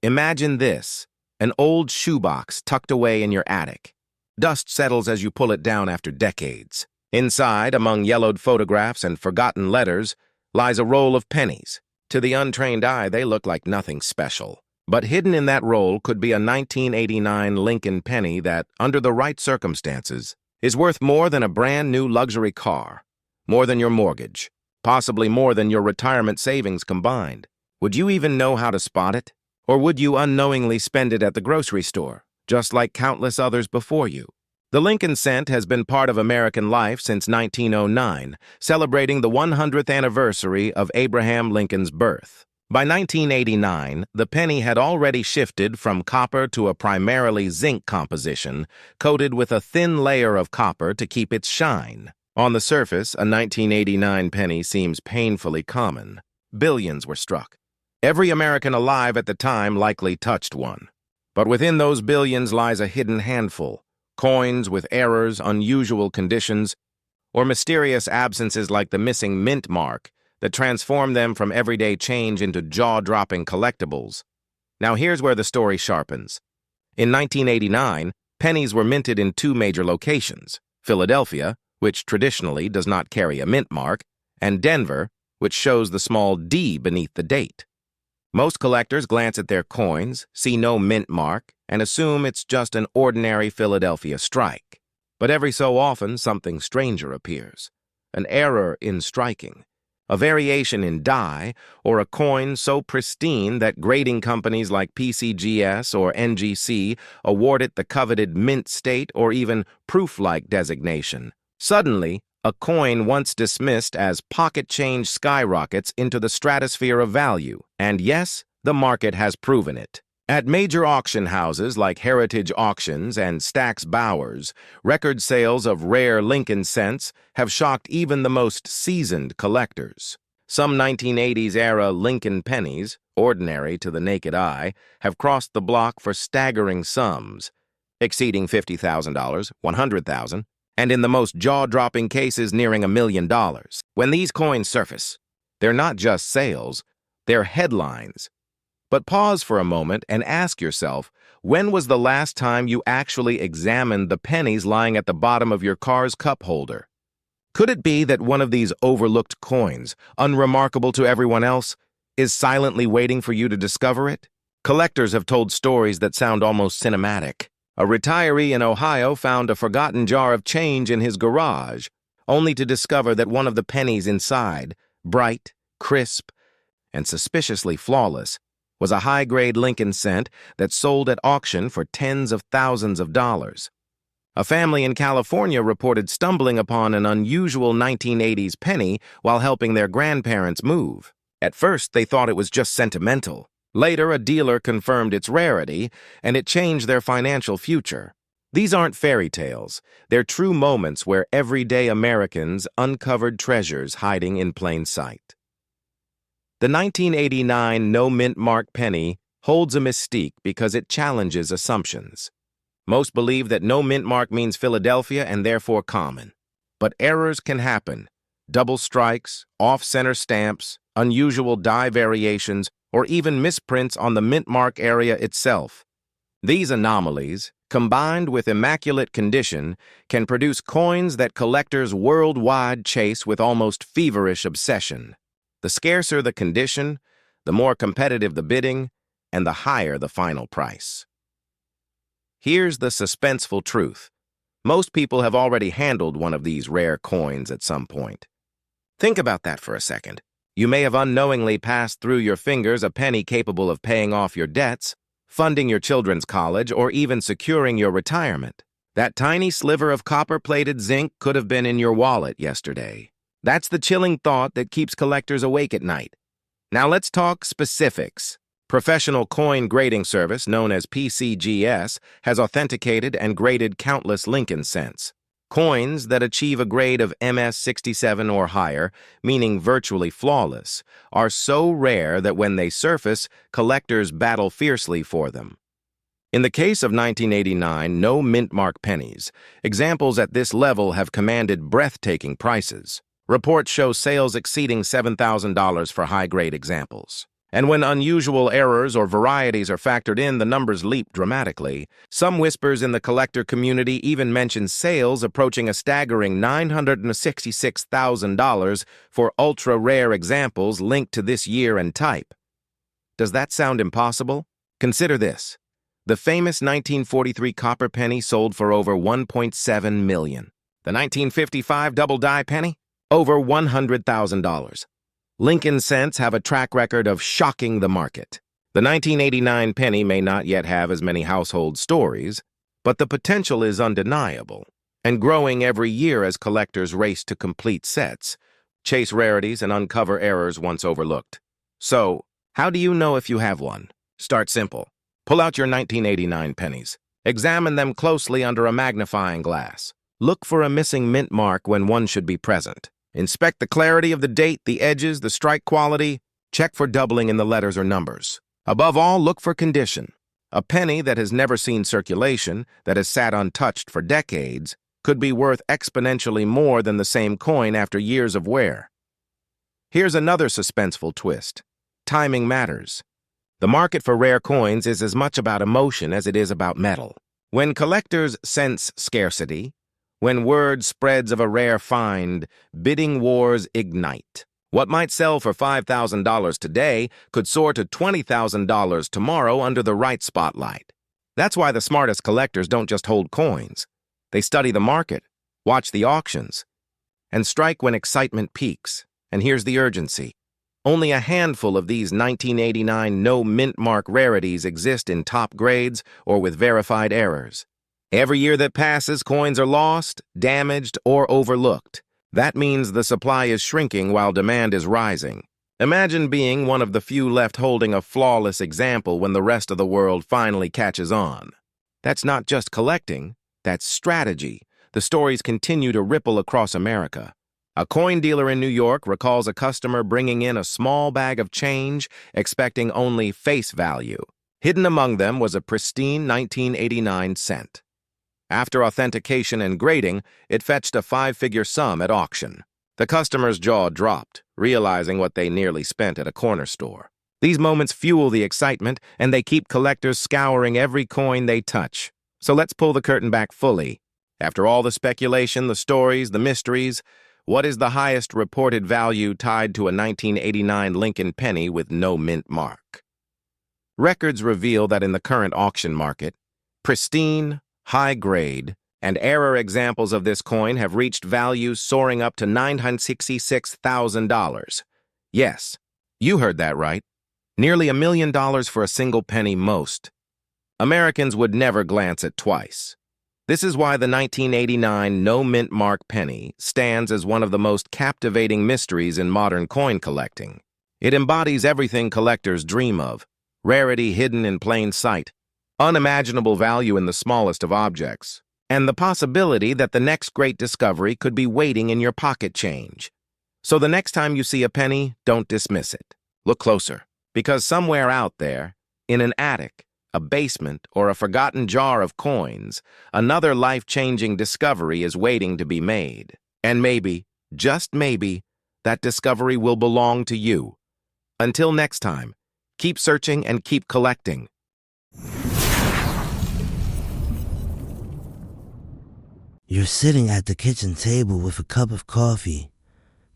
Imagine this, an old shoebox tucked away in your attic. Dust settles as you pull it down after decades. Inside, among yellowed photographs and forgotten letters, lies a roll of pennies. To the untrained eye, they look like nothing special. But hidden in that roll could be a 1989 Lincoln penny that, under the right circumstances, is worth more than a brand new luxury car, more than your mortgage, possibly more than your retirement savings combined. Would you even know how to spot it? Or would you unknowingly spend it at the grocery store, just like countless others before you? The Lincoln cent has been part of American life since 1909, celebrating the 100th anniversary of Abraham Lincoln's birth. By 1989, the penny had already shifted from copper to a primarily zinc composition, coated with a thin layer of copper to keep its shine. On the surface, a 1989 penny seems painfully common. Billions were struck. Every American alive at the time likely touched one. But within those billions lies a hidden handful. Coins with errors, unusual conditions, or mysterious absences like the missing mint mark that transform them from everyday change into jaw-dropping collectibles. Now here's where the story sharpens. In 1989, pennies were minted in two major locations: Philadelphia, which traditionally does not carry a mint mark, and Denver, which shows the small D beneath the date. Most collectors glance at their coins, see no mint mark, and assume it's just an ordinary Philadelphia strike. But every so often, something stranger appears. An error in striking, a variation in die, or a coin so pristine that grading companies like PCGS or NGC award it the coveted mint state or even proof-like designation. Suddenly, a coin once dismissed as pocket change skyrockets into the stratosphere of value, and yes, the market has proven it. At major auction houses like Heritage Auctions and Stack's Bowers, record sales of rare Lincoln cents have shocked even the most seasoned collectors. Some 1980s-era Lincoln pennies, ordinary to the naked eye, have crossed the block for staggering sums, exceeding $50,000, $100,000, and in the most jaw-dropping cases nearing $1 million. When these coins surface, they're not just sales, they're headlines. But pause for a moment and ask yourself, when was the last time you actually examined the pennies lying at the bottom of your car's cup holder? Could it be that one of these overlooked coins, unremarkable to everyone else, is silently waiting for you to discover it? Collectors have told stories that sound almost cinematic. A retiree in Ohio found a forgotten jar of change in his garage, only to discover that one of the pennies inside, bright, crisp, and suspiciously flawless, was a high-grade Lincoln cent that sold at auction for tens of thousands of dollars. A family in California reported stumbling upon an unusual 1980s penny while helping their grandparents move. At first, they thought it was just sentimental. Later, a dealer confirmed its rarity, and it changed their financial future. These aren't fairy tales. They're true moments where everyday Americans uncovered treasures hiding in plain sight. The 1989 no mint mark penny holds a mystique because it challenges assumptions. Most believe that no mint mark means Philadelphia and therefore common. But errors can happen. Double strikes, off-center stamps, unusual die variations, or even misprints on the mint mark area itself. These anomalies, combined with immaculate condition, can produce coins that collectors worldwide chase with almost feverish obsession. The scarcer the condition, the more competitive the bidding, and the higher the final price. Here's the suspenseful truth. Most people have already handled one of these rare coins at some point. Think about that for a second. You may have unknowingly passed through your fingers a penny capable of paying off your debts, funding your children's college, or even securing your retirement. That tiny sliver of copper-plated zinc could have been in your wallet yesterday. That's the chilling thought that keeps collectors awake at night. Now let's talk specifics. Professional coin grading service, known as PCGS, has authenticated and graded countless Lincoln cents. Coins that achieve a grade of MS67 or higher, meaning virtually flawless, are so rare that when they surface, collectors battle fiercely for them. In the case of 1989 no mint mark pennies, examples at this level have commanded breathtaking prices. Reports show sales exceeding $7,000 for high-grade examples. And when unusual errors or varieties are factored in, the numbers leap dramatically. Some whispers in the collector community even mention sales approaching a staggering $966,000 for ultra-rare examples linked to this year and type. Does that sound impossible? Consider this. The famous 1943 copper penny sold for over $1.7 million. The 1955 double-die penny? Over $100,000. Lincoln cents have a track record of shocking the market. The 1989 penny may not yet have as many household stories, but the potential is undeniable, and growing every year as collectors race to complete sets, chase rarities, and uncover errors once overlooked. So, how do you know if you have one? Start simple. Pull out your 1989 pennies. Examine them closely under a magnifying glass. Look for a missing mint mark when one should be present. Inspect the clarity of the date, the edges, the strike quality. Check for doubling in the letters or numbers. Above all, look for condition. A penny that has never seen circulation, that has sat untouched for decades, could be worth exponentially more than the same coin after years of wear. Here's another suspenseful twist. Timing matters. The market for rare coins is as much about emotion as it is about metal. When collectors sense scarcity, when word spreads of a rare find, bidding wars ignite. What might sell for $5,000 today could soar to $20,000 tomorrow under the right spotlight. That's why the smartest collectors don't just hold coins. They study the market, watch the auctions, and strike when excitement peaks. And here's the urgency. Only a handful of these 1989 no mint mark rarities exist in top grades or with verified errors. Every year that passes, coins are lost, damaged, or overlooked. That means the supply is shrinking while demand is rising. Imagine being one of the few left holding a flawless example when the rest of the world finally catches on. That's not just collecting, that's strategy. The stories continue to ripple across America. A coin dealer in New York recalls a customer bringing in a small bag of change, expecting only face value. Hidden among them was a pristine 1989 cent. After authentication and grading, it fetched a 5-figure sum at auction. The customer's jaw dropped, realizing what they nearly spent at a corner store. These moments fuel the excitement, and they keep collectors scouring every coin they touch. So let's pull the curtain back fully. After all the speculation, the stories, the mysteries, what is the highest reported value tied to a 1989 Lincoln penny with no mint mark? Records reveal that in the current auction market, pristine, high-grade, and error examples of this coin have reached values soaring up to $966,000. Yes, you heard that right. Nearly $1 million for a single penny most. Americans would never glance at twice. This is why the 1989 no mint mark penny stands as one of the most captivating mysteries in modern coin collecting. It embodies everything collectors dream of: rarity hidden in plain sight, unimaginable value in the smallest of objects, and the possibility that the next great discovery could be waiting in your pocket change. So the next time you see a penny, don't dismiss it. Look closer, because somewhere out there, in an attic, a basement, or a forgotten jar of coins, another life-changing discovery is waiting to be made. And maybe, just maybe, that discovery will belong to you. Until next time, keep searching and keep collecting. You're sitting at the kitchen table with a cup of coffee,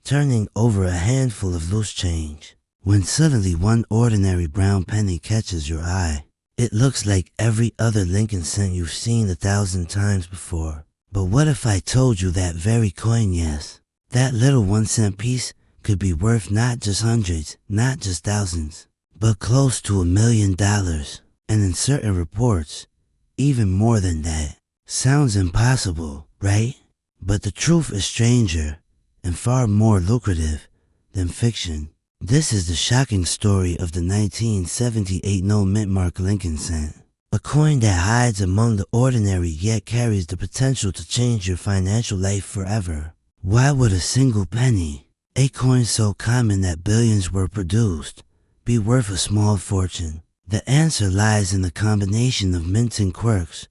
turning over a handful of loose change, when suddenly one ordinary brown penny catches your eye. It looks like every other Lincoln cent you've seen 1,000 times before. But what if I told you that very coin, yes, that little 1-cent piece could be worth not just hundreds, not just thousands, but close to $1 million, and in certain reports, even more than that. Sounds impossible, right? But the truth is stranger and far more lucrative than fiction. This is the shocking story of the 1978 no mint mark Lincoln cent, a coin that hides among the ordinary yet carries the potential to change your financial life forever. Why would a single penny, a coin so common that billions were produced, be worth a small fortune? The answer lies in the combination of minting quirks,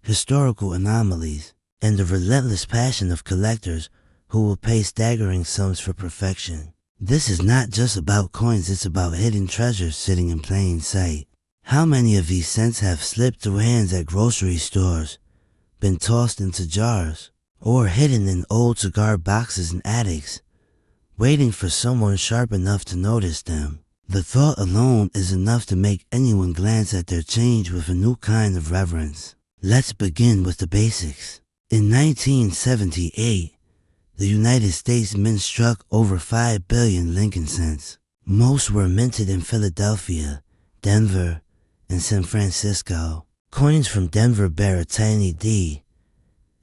historical anomalies, and the relentless passion of collectors who will pay staggering sums for perfection. This is not just about coins, it's about hidden treasures sitting in plain sight. How many of these cents have slipped through hands at grocery stores, been tossed into jars, or hidden in old cigar boxes in attics, waiting for someone sharp enough to notice them? The thought alone is enough to make anyone glance at their change with a new kind of reverence. Let's begin with the basics. In 1978, the United States Mint struck over 5 billion Lincoln cents. Most were minted in Philadelphia, Denver, and San Francisco. Coins from Denver bear a tiny D,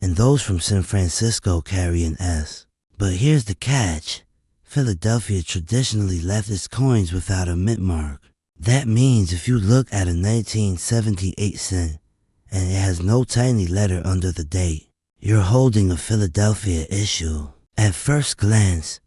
and those from San Francisco carry an S. But here's the catch. Philadelphia traditionally left its coins without a mint mark. That means if you look at a 1978 cent, and it has no tiny letter under the date, you're holding a Philadelphia issue. At first glance,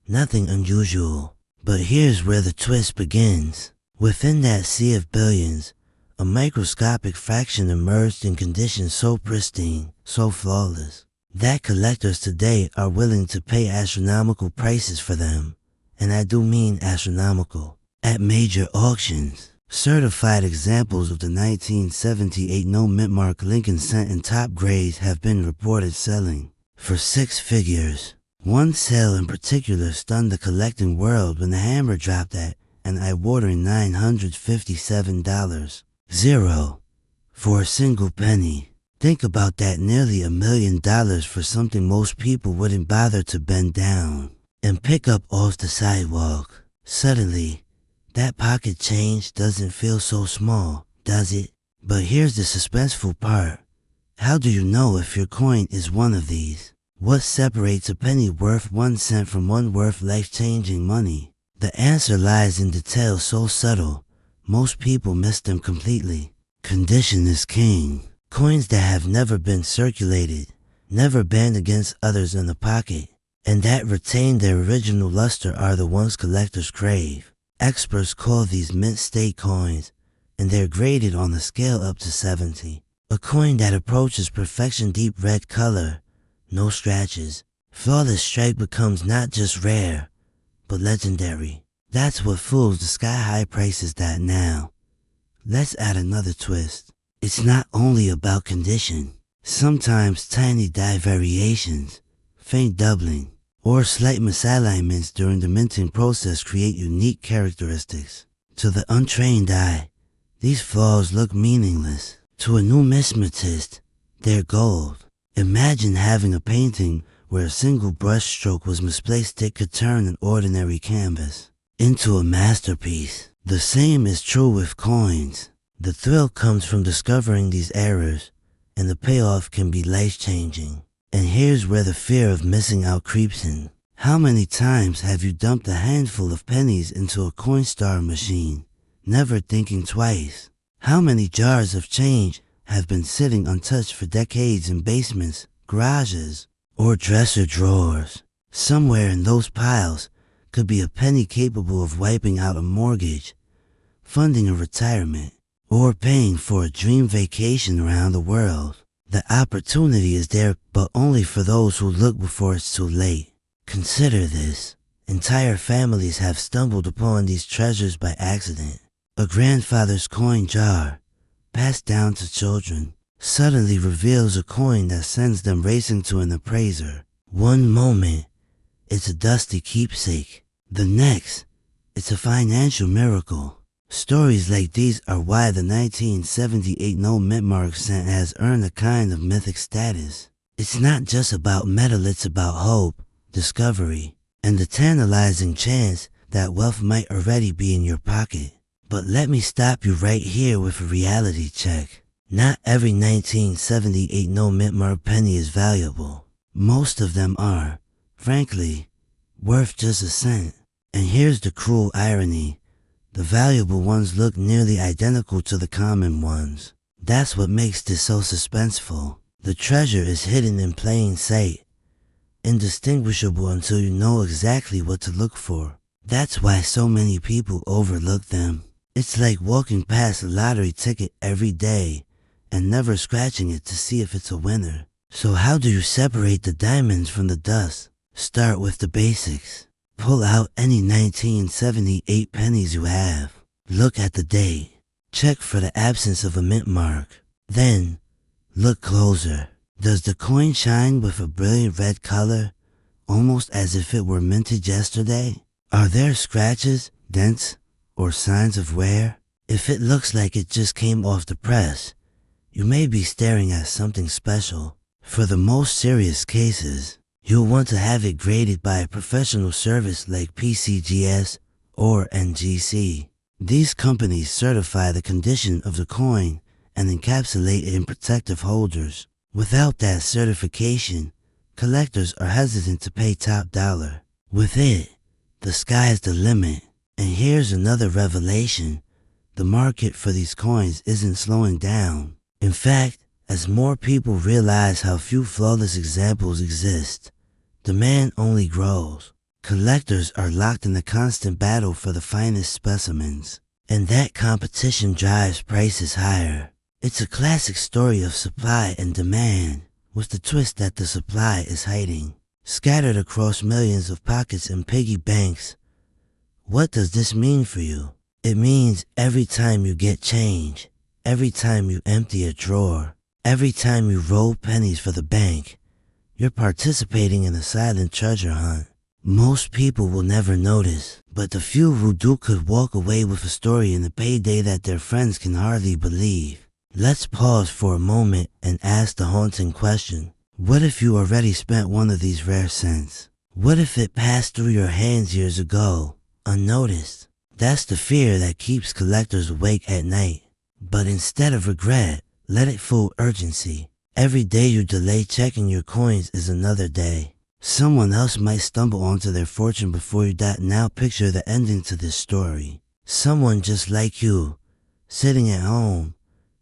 nothing unusual. But here's where the twist begins. Within that sea of billions, a microscopic fraction emerged in conditions so pristine, so flawless, that collectors today are willing to pay astronomical prices for them. And I do mean astronomical. At major auctions, certified examples of the 1978 no mint mark Lincoln cent in top grades have been reported selling for 6 figures. One sale in particular stunned the collecting world when the hammer dropped at an eye-watering $957 for a single penny. Think about that, nearly $1 million for something most people wouldn't bother to bend down and pick up off the sidewalk. Suddenly, that pocket change doesn't feel so small, does it? But here's the suspenseful part. How do you know if your coin is one of these? What separates a penny worth 1 cent from one worth life-changing money? The answer lies in details so subtle, most people miss them completely. Condition is king. Coins that have never been circulated, never banged against others in the pocket, and that retain their original luster are the ones collectors crave. Experts call these mint state coins, and they're graded on the scale up to 70. A coin that approaches perfection, deep red color, no scratches, flawless stripe, becomes not just rare, but legendary. That's what fools the sky-high prices that now. Let's add another twist. It's not only about condition. Sometimes tiny die variations, faint doubling, or slight misalignments during the minting process create unique characteristics. To the untrained eye, these flaws look meaningless. To a numismatist, they're gold. Imagine having a painting where a single brush stroke was misplaced. It could turn an ordinary canvas into a masterpiece. The same is true with coins. The thrill comes from discovering these errors, and the payoff can be life-changing. And here's where the fear of missing out creeps in. How many times have you dumped a handful of pennies into a Coinstar machine, never thinking twice? How many jars of change have been sitting untouched for decades in basements, garages, or dresser drawers? Somewhere in those piles could be a penny capable of wiping out a mortgage, funding a retirement, or paying for a dream vacation around the world. The opportunity is there, but only for those who look before it's too late. Consider this. Entire families have stumbled upon these treasures by accident. A grandfather's coin jar, passed down to children, suddenly reveals a coin that sends them racing to an appraiser. One moment, it's a dusty keepsake. The next, it's a financial miracle. Stories like these are why the 1978 no mint mark cent has earned a kind of mythic status. It's not just about metal, it's about hope, discovery, and the tantalizing chance that wealth might already be in your pocket. But let me stop you right here with a reality check. Not every 1978 no mint mark penny is valuable. Most of them are, frankly, worth just a cent. And here's the cruel irony. The valuable ones look nearly identical to the common ones. That's what makes this so suspenseful. The treasure is hidden in plain sight, indistinguishable until you know exactly what to look for. That's why so many people overlook them. It's like walking past a lottery ticket every day and never scratching it to see if it's a winner. So how do you separate the diamonds from the dust? Start with the basics. Pull out any 1978 pennies you have. Look at the date. Check for the absence of a mint mark. Then, look closer. Does the coin shine with a brilliant red color, almost as if it were minted yesterday? Are there scratches, dents, or signs of wear? If it looks like it just came off the press, you may be staring at something special. For the most serious cases, you'll want to have it graded by a professional service like PCGS or NGC. These companies certify the condition of the coin and encapsulate it in protective holders. Without that certification, collectors are hesitant to pay top dollar. With it, the sky's the limit. And here's another revelation. The market for these coins isn't slowing down. In fact, as more people realize how few flawless examples exist, demand only grows. Collectors are locked in a constant battle for the finest specimens, and that competition drives prices higher. It's a classic story of supply and demand, with the twist that the supply is hiding, scattered across millions of pockets and piggy banks. What does this mean for you? It means every time you get change, every time you empty a drawer, every time you roll pennies for the bank, you're participating in a silent treasure hunt. Most people will never notice, but the few who do could walk away with a story in the payday that their friends can hardly believe. Let's pause for a moment and ask the haunting question. What if you already spent one of these rare cents? What if it passed through your hands years ago, unnoticed? That's the fear that keeps collectors awake at night. But instead of regret, let it fool urgency. Every day you delay checking your coins is another day. Someone else might stumble onto their fortune before you. Now picture the ending to this story. Someone just like you, sitting at home,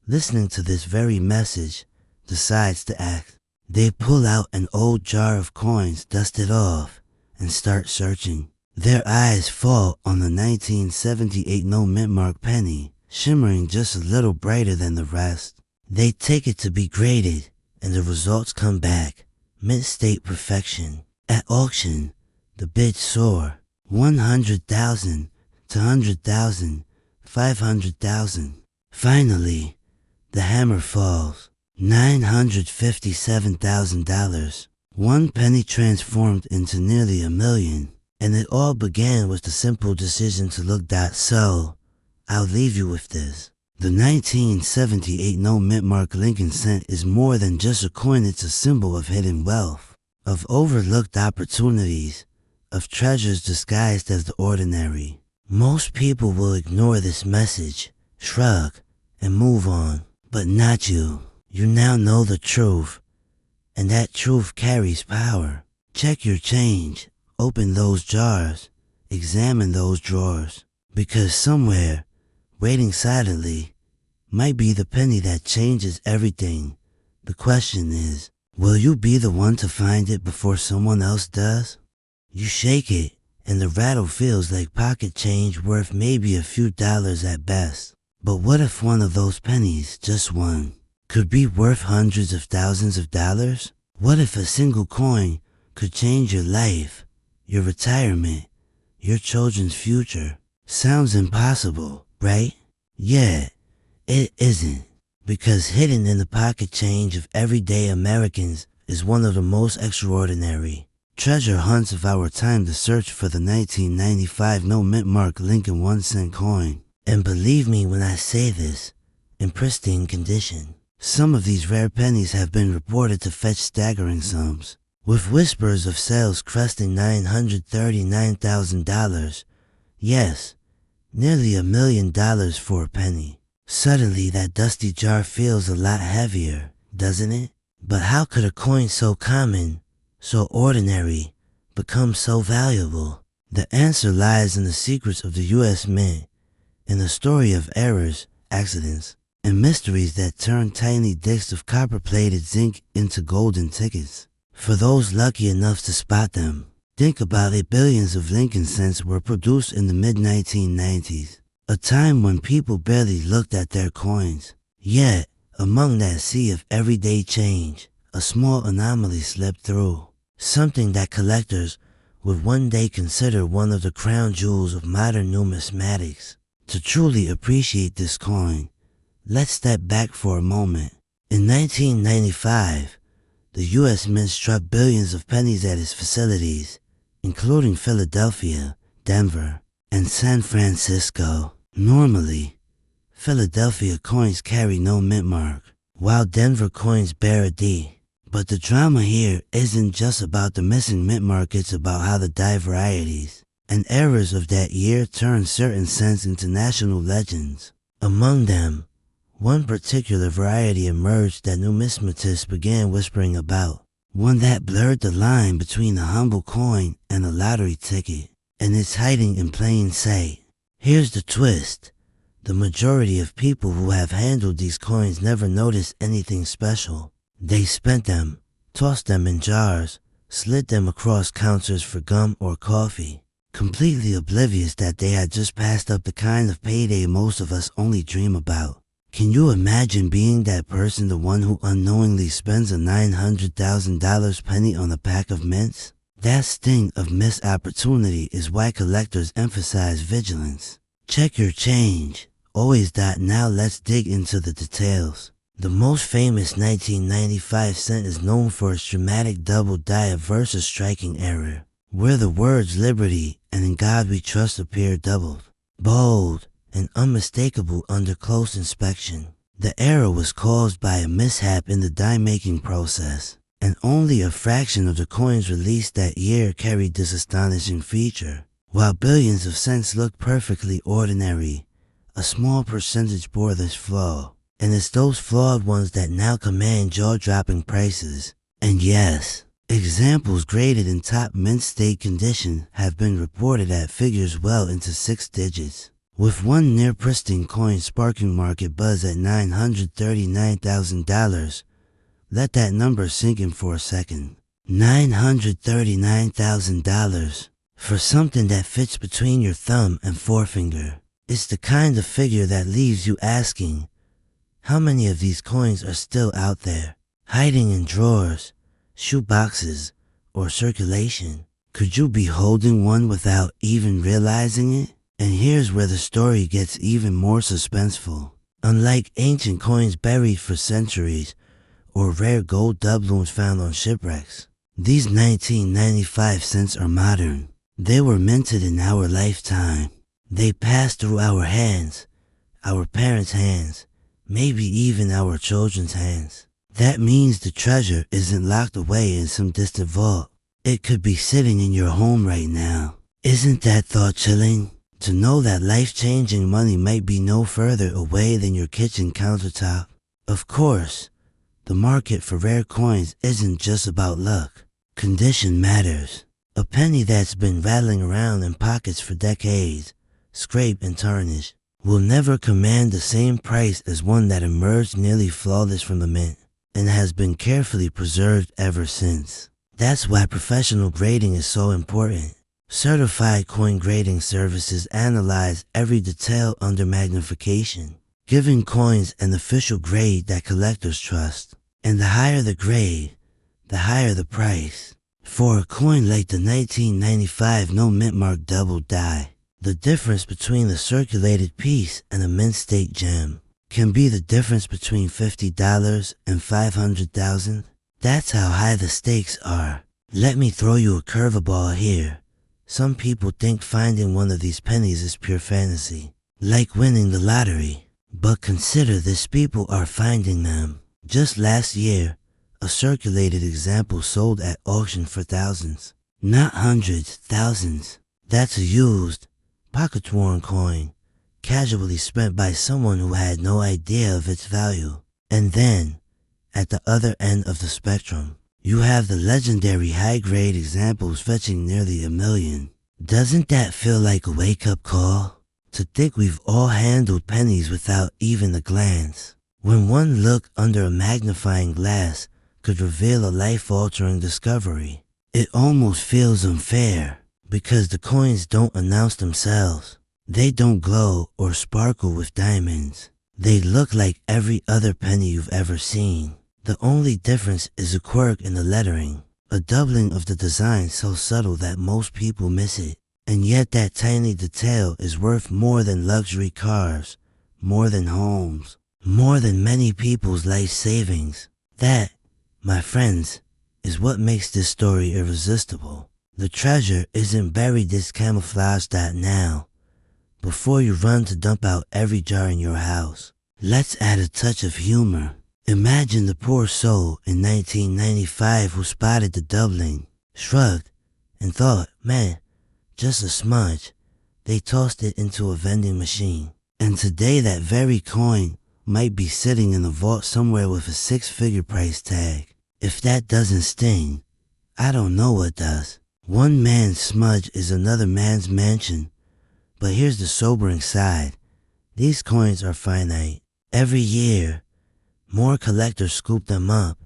listening to this very message, decides to act. They pull out an old jar of coins, dust it off, and start searching. Their eyes fall on the 1978 no mint mark penny, shimmering just a little brighter than the rest. They take it to be graded, and the results come back. Mint state perfection. At auction, the bids soar. 100,000 to 100,000, 500,000. Finally, the hammer falls. $957,000. One penny transformed into nearly $1 million. And it all began with the simple decision to look. So, I'll leave you with this. The 1978 no mint mark Lincoln cent is more than just a coin. It's a symbol of hidden wealth, of overlooked opportunities, of treasures disguised as the ordinary. Most people will ignore this message, shrug, and move on. But not you. You now know the truth, and that truth carries power. Check your change, open those jars, examine those drawers, because somewhere, waiting silently, might be the penny that changes everything. The question is, will you be the one to find it before someone else does? You shake it, and the rattle feels like pocket change worth maybe a few dollars at best. But what if one of those pennies, just one, could be worth hundreds of thousands of dollars? What if a single coin could change your life, your retirement, your children's future? Sounds impossible, right? Yeah, it isn't. Because hidden in the pocket change of everyday Americans is one of the most extraordinary treasure hunts of our time to search for the 1995 no mint mark Lincoln 1-cent coin. And believe me when I say this, in pristine condition. Some of these rare pennies have been reported to fetch staggering sums, with whispers of sales cresting $939,000. Yes, nearly $1 million for a penny. Suddenly that dusty jar feels a lot heavier, doesn't it? But how could a coin so common, so ordinary, become so valuable? The answer lies in the secrets of the U.S. Mint, in the story of errors, accidents, and mysteries that turn tiny discs of copper-plated zinc into golden tickets. For those lucky enough to spot them, think about it, billions of Lincoln cents were produced in the mid-1990s, a time when people barely looked at their coins. Yet, among that sea of everyday change, a small anomaly slipped through, something that collectors would one day consider one of the crown jewels of modern numismatics. To truly appreciate this coin, let's step back for a moment. In 1995, the U.S. Mint struck billions of pennies at its facilities, including Philadelphia, Denver, and San Francisco. Normally, Philadelphia coins carry no mint mark, while Denver coins bear a D. But the drama here isn't just about the missing mint mark, it's about how the varieties and errors of that year turned certain cents into national legends. Among them, one particular variety emerged that numismatists began whispering about, one that blurred the line between a humble coin and a lottery ticket, and it's hiding in plain sight. Here's the twist. The majority of people who have handled these coins never noticed anything special. They spent them, tossed them in jars, slid them across counters for gum or coffee, completely oblivious that they had just passed up the kind of payday most of us only dream about. Can you imagine being that person, the one who unknowingly spends a $900,000 penny on a pack of mints? That sting of missed opportunity is why collectors emphasize vigilance. Check your change. Always. Now let's dig into the details. The most famous 1995 cent is known for its dramatic double die versus striking error, where the words "Liberty" and "In God We Trust" appear doubled, bold, and unmistakable under close inspection. The error was caused by a mishap in the die-making process, and only a fraction of the coins released that year carried this astonishing feature. While billions of cents looked perfectly ordinary, a small percentage bore this flaw. And it's those flawed ones that now command jaw-dropping prices. And yes, examples graded in top mint state condition have been reported at figures well into 6 digits, with one near pristine coin sparking market buzz at $939,000. Let that number sink in for a second. $939,000 for something that fits between your thumb and forefinger. It's the kind of figure that leaves you asking, how many of these coins are still out there, hiding in drawers, shoe boxes, or circulation? Could you be holding one without even realizing it? And here's where the story gets even more suspenseful. Unlike ancient coins buried for centuries, or rare gold doubloons found on shipwrecks, these 1995 cents are modern. They were minted in our lifetime. They passed through our hands, our parents' hands, maybe even our children's hands. That means the treasure isn't locked away in some distant vault. It could be sitting in your home right now. Isn't that thought chilling? To know that life-changing money might be no further away than your kitchen countertop. Of course, the market for rare coins isn't just about luck. Condition matters. A penny that's been rattling around in pockets for decades, scraped and tarnished, will never command the same price as one that emerged nearly flawless from the mint and has been carefully preserved ever since. That's why professional grading is so important. Certified coin grading services analyze every detail under magnification. giving coins an official grade that collectors trust. And the higher the grade, the higher the price. For a coin like the 1995 no mint mark double die, the difference between the circulated piece and a mint state gem can be the difference between $50 and $500,000. That's how high the stakes are. Let me throw you a curveball here. Some people think finding one of these pennies is pure fantasy, like winning the lottery. But consider this, people are finding them. Just last year, a circulated example sold at auction for thousands. Not hundreds, thousands. That's a used, pocket-worn coin, casually spent by someone who had no idea of its value. And then, at the other end of the spectrum, you have the legendary high-grade examples fetching nearly $1 million. Doesn't that feel like a wake-up call? To think we've all handled pennies without even a glance, when one look under a magnifying glass could reveal a life-altering discovery. It almost feels unfair, because the coins don't announce themselves. They don't glow or sparkle with diamonds. They look like every other penny you've ever seen. The only difference is a quirk in the lettering, a doubling of the design so subtle that most people miss it. And yet that tiny detail is worth more than luxury cars, more than homes, more than many people's life savings. That, my friends, is what makes this story irresistible. The treasure isn't buried this camouflage dot now, before you run to dump out every jar in your house. Let's add a touch of humor. Imagine the poor soul in 1995 who spotted the doubling, shrugged, and thought, man, just a smudge. They tossed it into a vending machine. And today that very coin might be sitting in a vault somewhere with a 6-figure price tag. If that doesn't sting, I don't know what does. One man's smudge is another man's mansion. But here's the sobering side. These coins are finite. Every year, more collectors scoop them up,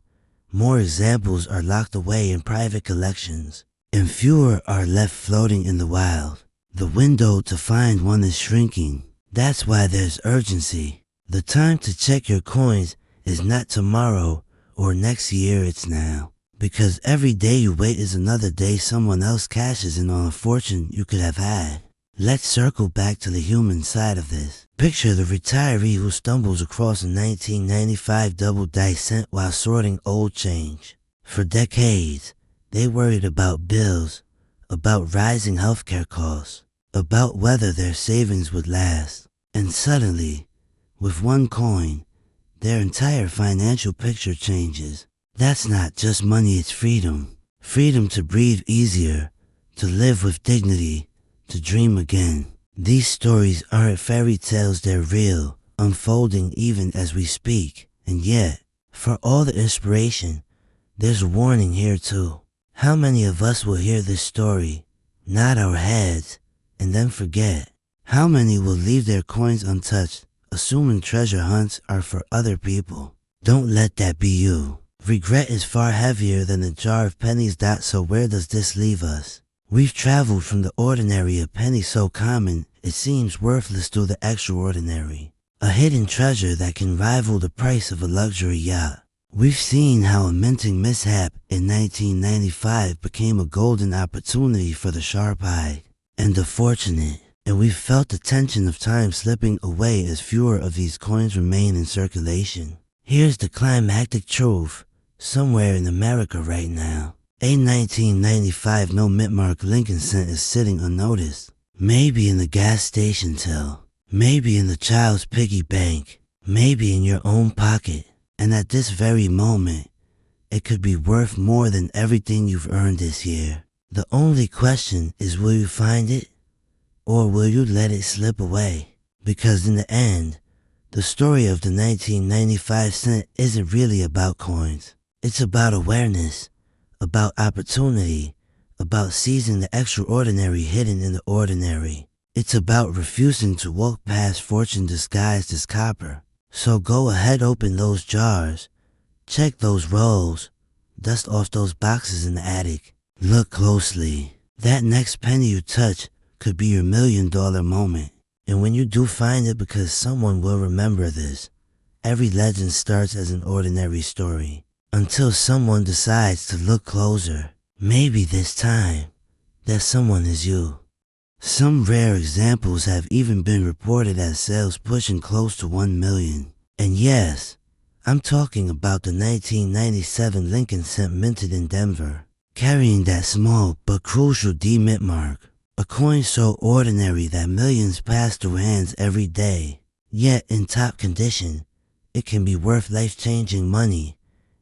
more examples are locked away in private collections, and fewer are left floating in the wild. The window to find one is shrinking. That's why there's urgency. The time to check your coins is not tomorrow or next year, it's now. Because every day you wait is another day someone else cashes in on a fortune you could have had. Let's circle back to the human side of this. Picture the retiree who stumbles across a 1995 double dice cent while sorting old change. For decades, they worried about bills, about rising healthcare costs, about whether their savings would last. And suddenly, with one coin, their entire financial picture changes. That's not just money, it's freedom. Freedom to breathe easier, to live with dignity, to dream again. These stories aren't fairy tales, they're real, unfolding even as we speak. And yet, for all the inspiration, there's a warning here too. How many of us will hear this story, nod our heads, and then forget? How many will leave their coins untouched, assuming treasure hunts are for other people? Don't let that be you. Regret is far heavier than a jar of pennies. So where does this leave us? We've traveled from the ordinary, a penny so common it seems worthless, to the extraordinary, a hidden treasure that can rival the price of a luxury yacht. We've seen how a minting mishap in 1995 became a golden opportunity for the sharp-eyed and the fortunate, and we've felt the tension of time slipping away as fewer of these coins remain in circulation. Here's the climactic truth. Somewhere in America right now, a 1995 no mint mark Lincoln cent is sitting unnoticed. Maybe in the gas station till, maybe in the child's piggy bank, maybe in your own pocket. And at this very moment, it could be worth more than everything you've earned this year. The only question is, will you find it? Or will you let it slip away? Because in the end, the story of the 1995 cent isn't really about coins. It's about awareness, about opportunity, about seizing the extraordinary hidden in the ordinary. It's about refusing to walk past fortune disguised as copper. So go ahead, open those jars, check those rolls, dust off those boxes in the attic. Look closely. That next penny you touch could be your $1 million moment. And when you do find it, because someone will remember this, every legend starts as an ordinary story, until someone decides to look closer. Maybe this time, that someone is you. Some rare examples have even been reported as sales pushing close to 1 million. And yes, I'm talking about the 1997 Lincoln cent minted in Denver, carrying that small but crucial D mint mark. A coin so ordinary that millions pass through hands every day, yet in top condition, it can be worth life-changing money.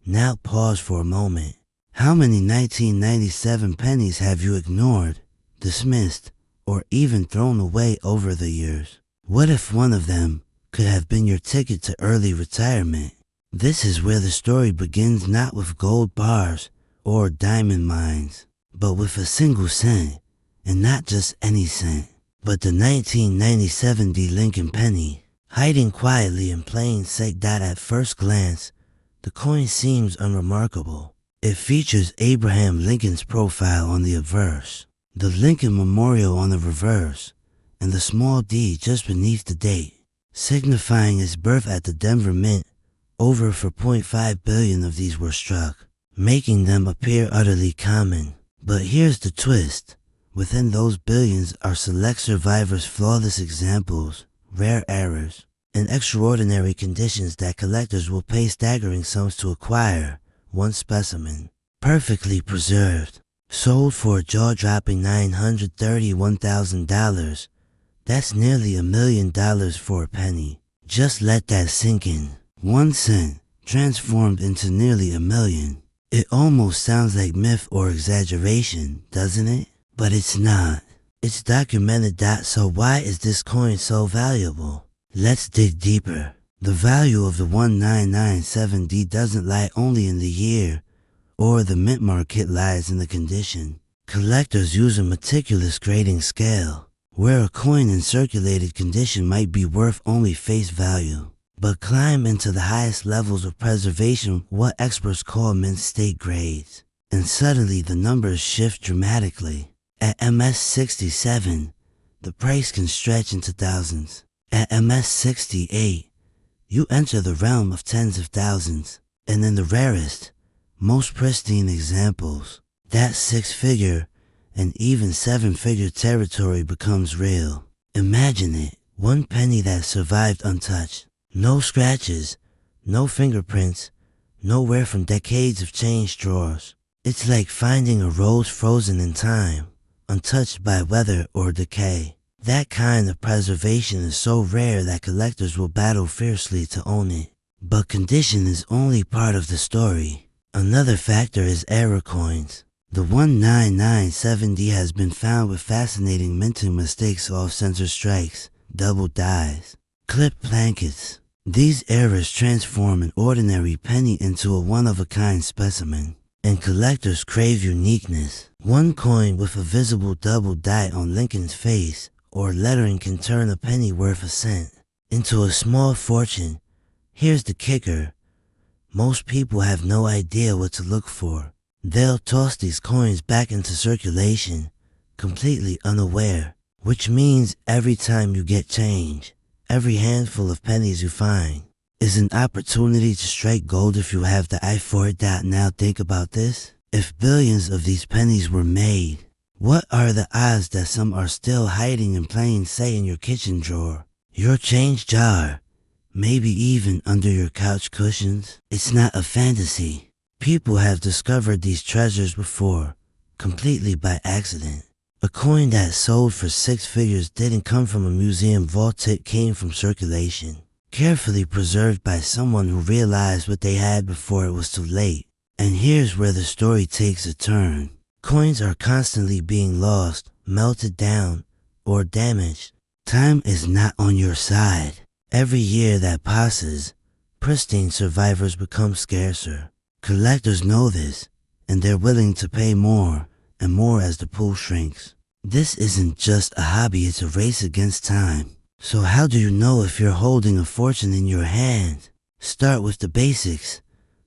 Now pause for a moment. How many 1997 pennies have you ignored, dismissed, or even thrown away over the years? What if one of them could have been your ticket to early retirement? This is where the story begins, not with gold bars or diamond mines, but with a single cent, and not just any cent, but the 1997 D Lincoln penny. Hiding quietly in plain sight, that at first glance, the coin seems unremarkable. It features Abraham Lincoln's profile on the obverse, the Lincoln Memorial on the reverse, and the small D just beneath the date, signifying his birth at the Denver Mint. Over 4.5 billion of these were struck, making them appear utterly common. But here's the twist. Within those billions are select survivors, flawless examples, rare errors, and extraordinary conditions that collectors will pay staggering sums to acquire. One specimen, perfectly preserved, sold for a jaw-dropping $931,000. That's nearly $1 million for a penny. Just let that sink in. 1 cent transformed into nearly $1 million. It almost sounds like myth or exaggeration, doesn't it? But it's not. It's documented. So why is this coin so valuable? Let's dig deeper. The value of the 1997D doesn't lie only in the year or the mint mark, it lies in the condition. Collectors use a meticulous grading scale, where a coin in circulated condition might be worth only face value, but climb into the highest levels of preservation, what experts call mint state grades, and suddenly the numbers shift dramatically. At MS67, the price can stretch into thousands. At MS68, you enter the realm of tens of thousands. And in the rarest, most pristine examples, that 6-figure and even 7-figure territory becomes real. Imagine it, 1 penny that survived untouched. No scratches, no fingerprints, no wear from decades of change drawers. It's like finding a rose frozen in time, untouched by weather or decay. That kind of preservation is so rare that collectors will battle fiercely to own it. But condition is only part of the story. Another factor is error coins. The 1997D has been found with fascinating minting mistakes, off-center strikes, double dies, clipped blankets. These errors transform an ordinary penny into a one-of-a-kind specimen. And collectors crave uniqueness. 1 coin with a visible double die on Lincoln's face or lettering can turn a penny worth a cent into a small fortune. Here's the kicker. Most people have no idea what to look for. They'll toss these coins back into circulation, completely unaware, which means every time you get change, every handful of pennies you find is an opportunity to strike gold if you have the eye for it. Now think about this. If billions of these pennies were made, what are the odds that some are still hiding in plain sight in your kitchen drawer, your change jar, maybe even under your couch cushions? It's not a fantasy. People have discovered these treasures before, completely by accident. A coin that sold for 6 figures didn't come from a museum vault, it came from circulation, carefully preserved by someone who realized what they had before it was too late. And here's where the story takes a turn. Coins are constantly being lost, melted down, or damaged. Time is not on your side. Every year that passes, pristine survivors become scarcer. Collectors know this, and they're willing to pay more and more as the pool shrinks. This isn't just a hobby, it's a race against time. So how do you know if you're holding a fortune in your hand? Start with the basics.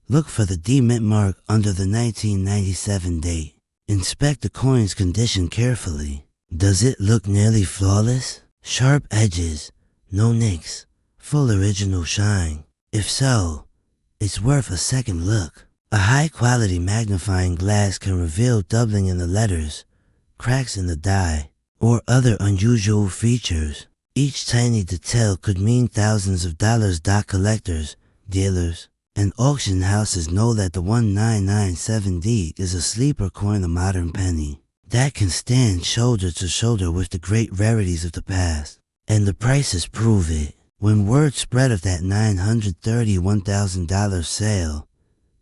Look for the D mint mark under the 1997 date. Inspect the coin's condition carefully. Does it look nearly flawless? Sharp edges, no nicks, full original shine. If so, it's worth a second look. A high-quality magnifying glass can reveal doubling in the letters, cracks in the die, or other unusual features. Each tiny detail could mean thousands of dollars. Collectors, dealers, and auction houses know that the 1997D is a sleeper coin, a modern penny that can stand shoulder to shoulder with the great rarities of the past. And the prices prove it. When word spread of that $931,000 sale,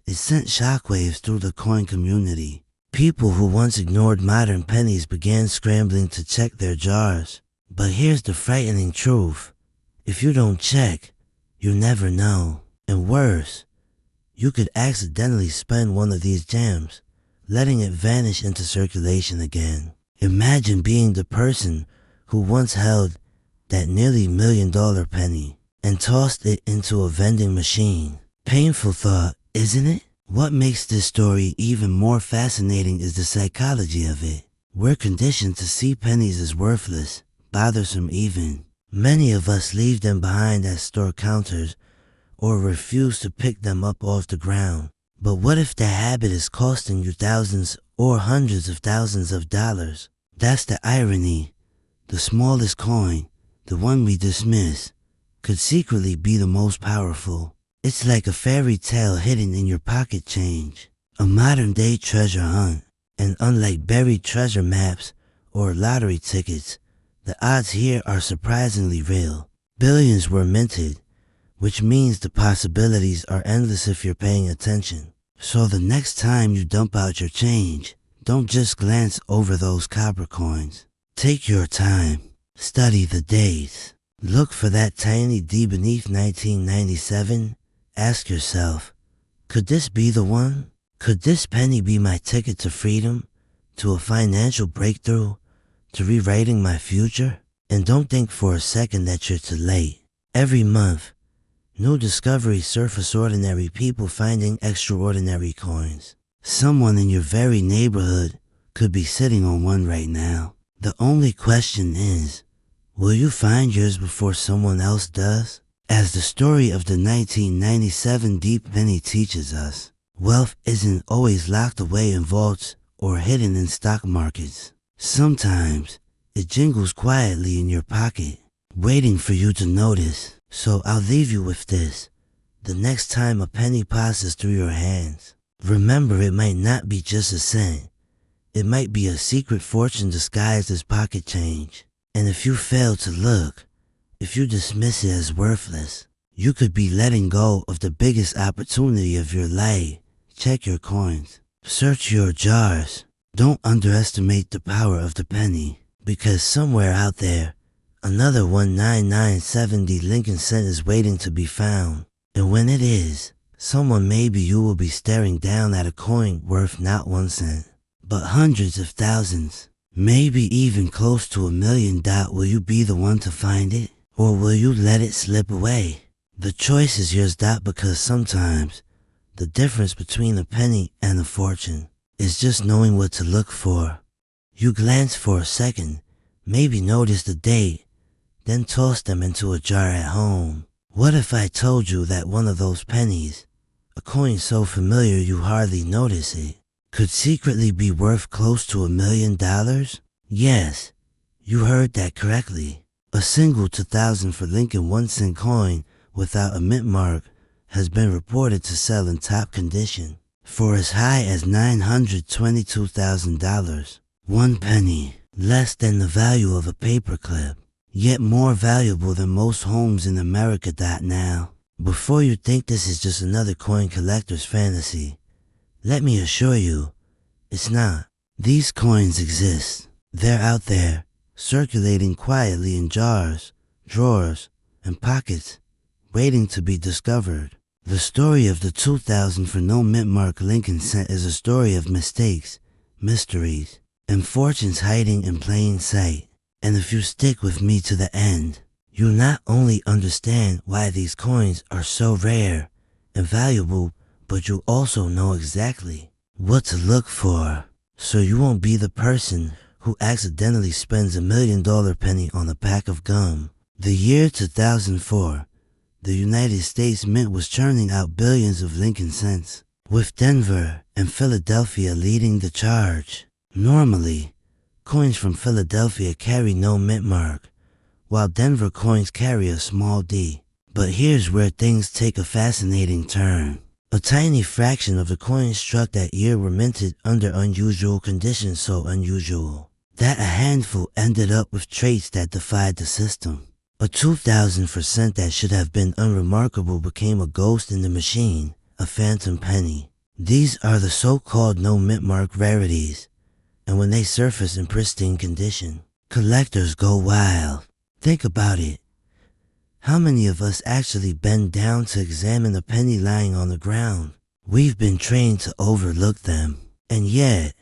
it sent shockwaves through the coin community. People who once ignored modern pennies began scrambling to check their jars. But here's the frightening truth. If you don't check, you never know. And worse, you could accidentally spend one of these gems, letting it vanish into circulation again. Imagine being the person who once held that nearly $1 million penny and tossed it into a vending machine. Painful thought, isn't it? What makes this story even more fascinating is the psychology of it. We're conditioned to see pennies as worthless, bothersome even. Many of us leave them behind at store counters or refuse to pick them up off the ground. But what if that habit is costing you thousands or hundreds of thousands of dollars? That's the irony. The smallest coin, the one we dismiss, could secretly be the most powerful. It's like a fairy tale hidden in your pocket change, a modern-day treasure hunt. And unlike buried treasure maps or lottery tickets, the odds here are surprisingly real. Billions were minted, which means the possibilities are endless if you're paying attention. So the next time you dump out your change, don't just glance over those copper coins. Take your time. Study the dates. Look for that tiny D beneath 1997. Ask yourself, could this be the one? Could this penny be my ticket to freedom, to a financial breakthrough, to rewriting my future? And don't think for a second that you're too late. Every month, new discoveries surface, ordinary people finding extraordinary coins. Someone in your very neighborhood could be sitting on one right now. The only question is, will you find yours before someone else does? As the story of the 1997 deep penny teaches us, wealth isn't always locked away in vaults or hidden in stock markets. Sometimes it jingles quietly in your pocket, waiting for you to notice. So I'll leave you with this. The next time a penny passes through your hands, remember it might not be just a cent. It might be a secret fortune disguised as pocket change. And if you fail to look, if you dismiss it as worthless, you could be letting go of the biggest opportunity of your life. Check your coins. Search your jars. Don't underestimate the power of the penny, because somewhere out there, another 19970 Lincoln cent is waiting to be found. And when it is, maybe you will be staring down at a coin worth not 1 cent, but hundreds of thousands, maybe even close to $1 million. Will you be the one to find it, or will you let it slip away? The choice is yours. Because sometimes the difference between a penny and a fortune is just knowing what to look for. You glance for a second, maybe notice the date, then toss them into a jar at home. What if I told you that one of those pennies, a coin so familiar you hardly notice it, could secretly be worth close to $1 million? Yes, you heard that correctly. A single 2000 for Lincoln 1 cent coin without a mint mark has been reported to sell in top condition for as high as $922,000. 1 penny, less than the value of a paperclip, yet more valuable than most homes in America. Now, before you think this is just another coin collector's fantasy, let me assure you, it's not. These coins exist. They're out there, circulating quietly in jars, drawers, and pockets, waiting to be discovered. The story of the 2000 for no mint mark Lincoln cent is a story of mistakes, mysteries, and fortunes hiding in plain sight. And if you stick with me to the end, you'll not only understand why these coins are so rare and valuable, but you'll also know exactly what to look for, so you won't be the person who accidentally spends $1 million penny on a pack of gum. The year 2004, the United States Mint was churning out billions of Lincoln cents, with Denver and Philadelphia leading the charge. Normally, coins from Philadelphia carry no mint mark, while Denver coins carry a small d. But here's where things take a fascinating turn. A tiny fraction of the coins struck that year were minted under unusual conditions, so unusual that a handful ended up with traits that defied the system. A 2000 cent that should have been unremarkable became a ghost in the machine, a phantom penny. These are the so-called no mint mark rarities, and when they surface in pristine condition, collectors go wild. Think about it. How many of us actually bend down to examine a penny lying on the ground? We've been trained to overlook them, and yet,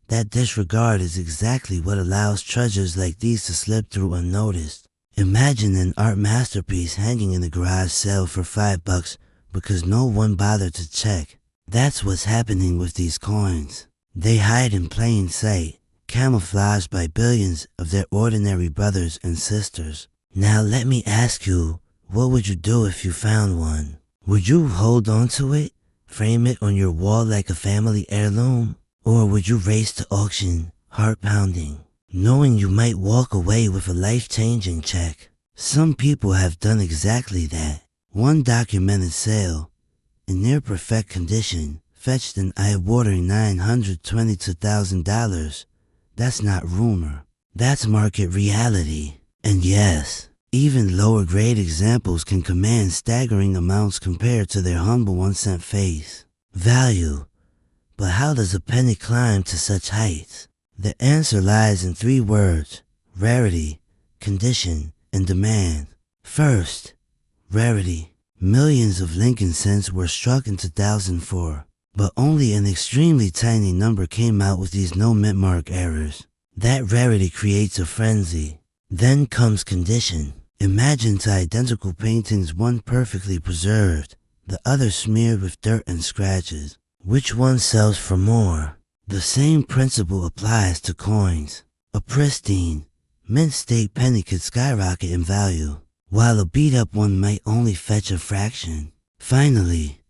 that disregard is exactly what allows treasures like these to slip through unnoticed. Imagine an art masterpiece hanging in a garage sale for $5 because no one bothered to check. That's what's happening with these coins. They hide in plain sight, camouflaged by billions of their ordinary brothers and sisters. Now let me ask you, what would you do if you found one? Would you hold on to it, frame it on your wall like a family heirloom? Or would you race to auction, heart pounding, knowing you might walk away with a life-changing check? Some people have done exactly that. One documented sale, in near perfect condition, fetched an eye-watering $922,000. That's not rumor. That's market reality. And yes, even lower grade examples can command staggering amounts compared to their humble 1-cent face value. But how does a penny climb to such heights? The answer lies in 3 words: rarity, condition, and demand. First, rarity. Millions of Lincoln cents were struck in 2004, but only an extremely tiny number came out with these no mint mark errors. That rarity creates a frenzy. Then comes condition. Imagine 2 identical paintings, one perfectly preserved, the other smeared with dirt and scratches. Which one sells for more? The same principle applies to coins. A pristine, mint state penny could skyrocket in value, while a beat-up one might only fetch a fraction. Finally,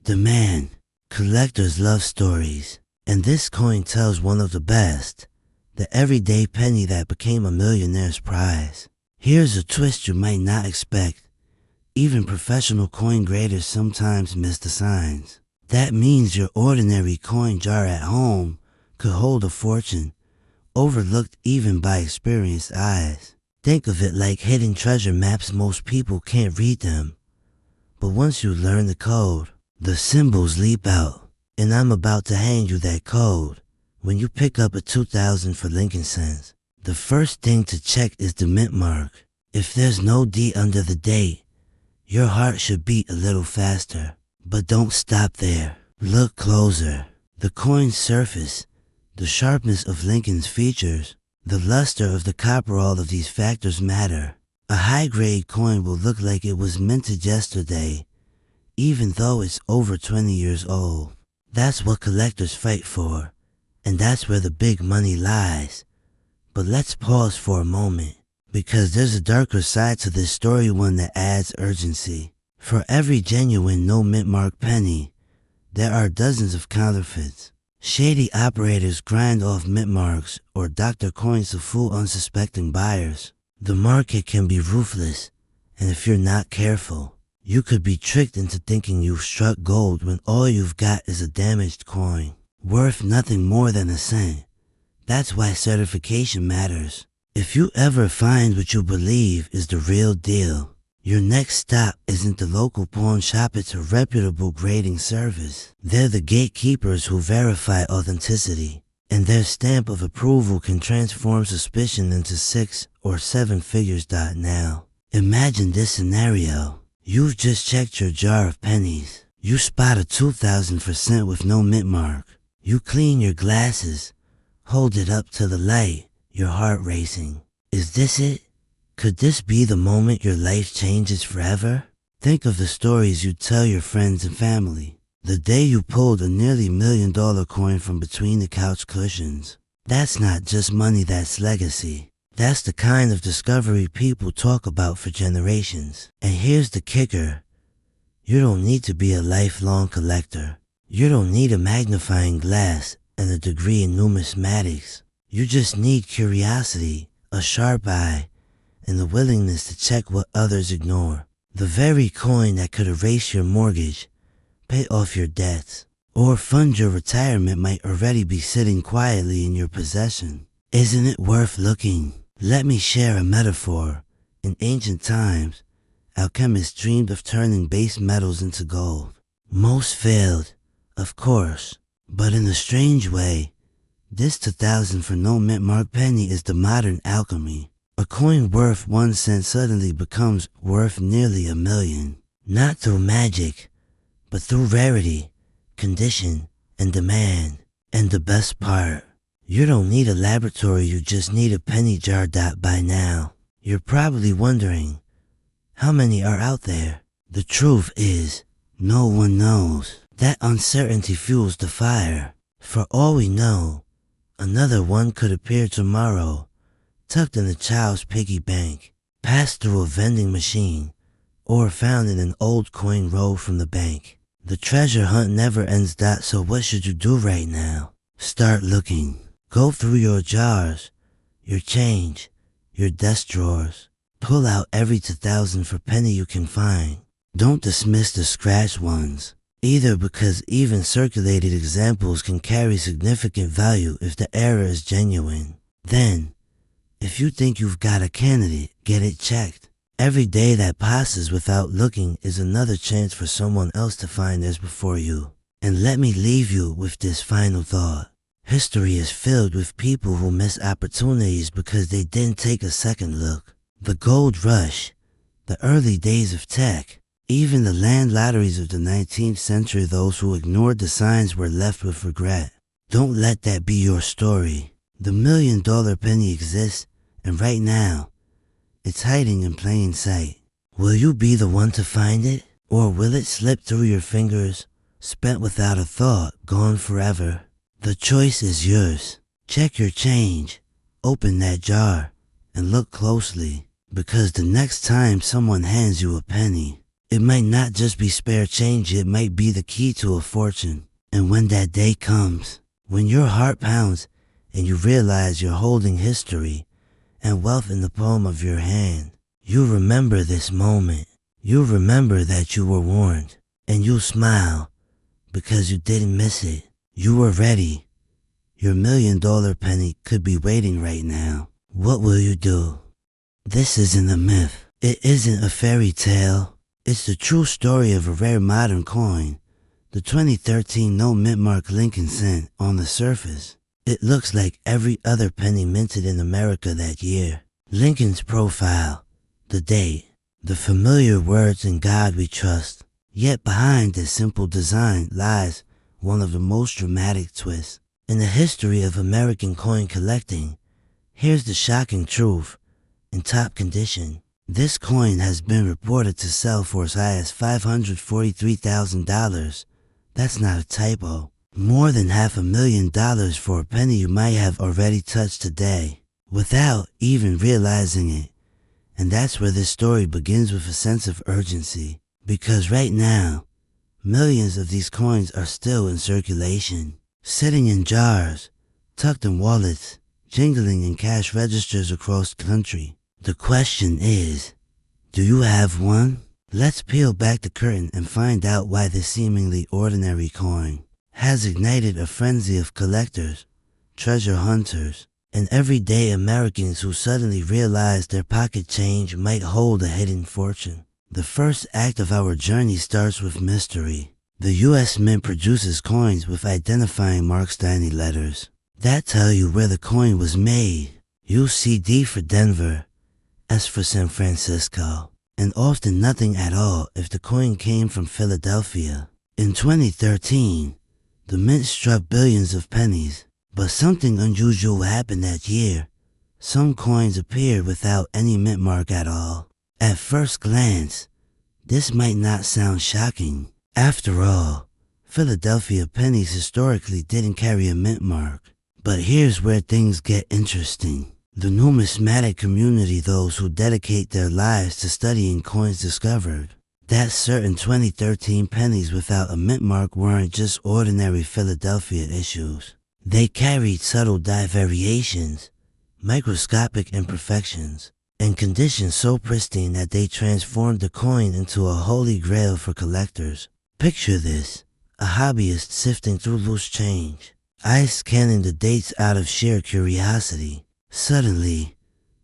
demand. Collectors love stories, and this coin tells one of the best. The everyday penny that became a millionaire's prize. Here's a twist you might not expect. Even professional coin graders sometimes miss the signs. That means your ordinary coin jar at home could hold a fortune, overlooked even by experienced eyes. Think of it like hidden treasure maps. Most people can't read them, but once you learn the code, the symbols leap out. And I'm about to hand you that code. When you pick up a 2000 for Lincoln cents, the first thing to check is the mint mark. If there's no D under the date, your heart should beat a little faster. But don't stop there. Look closer. The coin's surface, the sharpness of Lincoln's features, the luster of the copper, all of these factors matter. A high-grade coin will look like it was minted yesterday, even though it's over 20 years old. That's what collectors fight for, and that's where the big money lies. But let's pause for a moment, because there's a darker side to this story, one that adds urgency. For every genuine no mint mark penny, there are dozens of counterfeits. Shady operators grind off mint marks or doctor coins to fool unsuspecting buyers. The market can be ruthless, and if you're not careful, you could be tricked into thinking you've struck gold when all you've got is a damaged coin, worth nothing more than a cent. That's why certification matters. If you ever find what you believe is the real deal, your next stop isn't the local pawn shop, it's a reputable grading service. They're the gatekeepers who verify authenticity, and their stamp of approval can transform suspicion into 6 or 7 figures. Now, imagine this scenario. You've just checked your jar of pennies. You spot a 2000% with no mint mark. You clean your glasses, hold it up to the light, your heart racing. Is this it? Could this be the moment your life changes forever? Think of the stories you'd tell your friends and family. The day you pulled a nearly $1 million coin from between the couch cushions. That's not just money, that's legacy. That's the kind of discovery people talk about for generations. And here's the kicker. You don't need to be a lifelong collector. You don't need a magnifying glass and a degree in numismatics. You just need curiosity, a sharp eye, and the willingness to check what others ignore. The very coin that could erase your mortgage, pay off your debts, or fund your retirement might already be sitting quietly in your possession. Isn't it worth looking? Let me share a metaphor. In ancient times, alchemists dreamed of turning base metals into gold. Most failed, of course, but in a strange way, this 2000 for no mint mark penny is the modern alchemy. A coin worth 1 cent suddenly becomes worth nearly $1 million. Not through magic, but through rarity, condition, and demand. And the best part, you don't need a laboratory, you just need a penny jar. By now, you're probably wondering, how many are out there? The truth is, no one knows. That uncertainty fuels the fire. For all we know, another one could appear tomorrow, tucked in a child's piggy bank, passed through a vending machine, or found in an old coin roll from the bank. The treasure hunt never ends. So what should you do right now? Start looking. Go through your jars, your change, your desk drawers. Pull out every 2000 for penny you can find. Don't dismiss the scratch ones, either, because even circulated examples can carry significant value if the error is genuine. Then, if you think you've got a candidate, get it checked. Every day that passes without looking is another chance for someone else to find theirs before you. And let me leave you with this final thought. History is filled with people who miss opportunities because they didn't take a second look. The gold rush, the early days of tech, even the land lotteries of the 19th century, those who ignored the signs were left with regret. Don't let that be your story. The $1 million penny exists, and right now, it's hiding in plain sight. Will you be the one to find it? Or will it slip through your fingers, spent without a thought, gone forever? The choice is yours. Check your change, open that jar, and look closely, because the next time someone hands you a penny, it might not just be spare change, it might be the key to a fortune. And when that day comes, when your heart pounds and you realize you're holding history and wealth in the palm of your hand, you remember this moment. You remember that you were warned, and you'll smile because you didn't miss it. You were ready. Your $1 million penny could be waiting right now. What will you do? This isn't a myth. It isn't a fairy tale. It's the true story of a rare modern coin, the 2013 no mint mark Lincoln cent. On the surface, it looks like every other penny minted in America that year. Lincoln's profile, the date, the familiar words, "In God we trust." Yet behind this simple design lies one of the most dramatic twists in the history of American coin collecting. Here's the shocking truth. In top condition, this coin has been reported to sell for as high as $543,000. That's not a typo. More than $500,000 for a penny you might have already touched today, without even realizing it. And that's where this story begins, with a sense of urgency. Because right now, millions of these coins are still in circulation, sitting in jars, tucked in wallets, jingling in cash registers across the country. The question is, do you have one? Let's peel back the curtain and find out why this seemingly ordinary coin has ignited a frenzy of collectors, treasure hunters, and everyday Americans who suddenly realize their pocket change might hold a hidden fortune. The first act of our journey starts with mystery. The U.S. Mint produces coins with identifying marks, tiny letters that tell you where the coin was made. You'll see D for Denver, S for San Francisco, and often nothing at all if the coin came from Philadelphia. In 2013, the mint struck billions of pennies, but something unusual happened that year. Some coins appeared without any mint mark at all. At first glance, this might not sound shocking. After all, Philadelphia pennies historically didn't carry a mint mark. But here's where things get interesting. The numismatic community, those who dedicate their lives to studying coins discovered that certain 2013 pennies without a mint mark weren't just ordinary Philadelphia issues. They carried subtle die variations, microscopic imperfections, and conditions so pristine that they transformed the coin into a holy grail for collectors. Picture this, a hobbyist sifting through loose change, eyes scanning the dates out of sheer curiosity. Suddenly,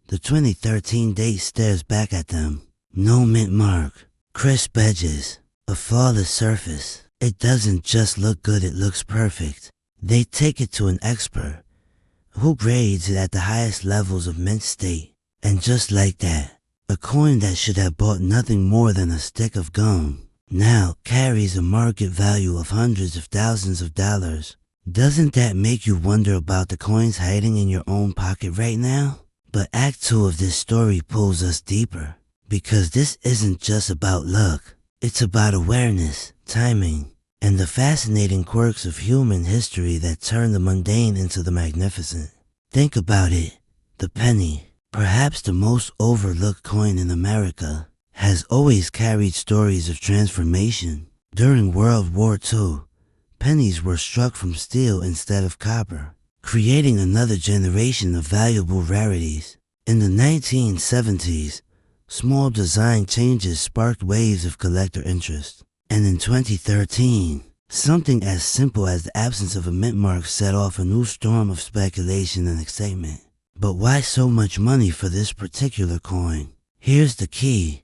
the 2013 date stares back at them. No mint mark, crisp edges, a flawless surface. It doesn't just look good, it looks perfect. They take it to an expert, who grades it at the highest levels of mint state. And just like that, a coin that should have bought nothing more than a stick of gum now carries a market value of hundreds of thousands of dollars. Doesn't that make you wonder about the coins hiding in your own pocket right now? But Act 2 of this story pulls us deeper, because this isn't just about luck. It's about awareness, timing, and the fascinating quirks of human history that turn the mundane into the magnificent. Think about it. The penny, perhaps the most overlooked coin in America, has always carried stories of transformation. During World War II, pennies were struck from steel instead of copper, creating another generation of valuable rarities. In the 1970s, small design changes sparked waves of collector interest. And in 2013, something as simple as the absence of a mint mark set off a new storm of speculation and excitement. But why so much money for this particular coin? Here's the key.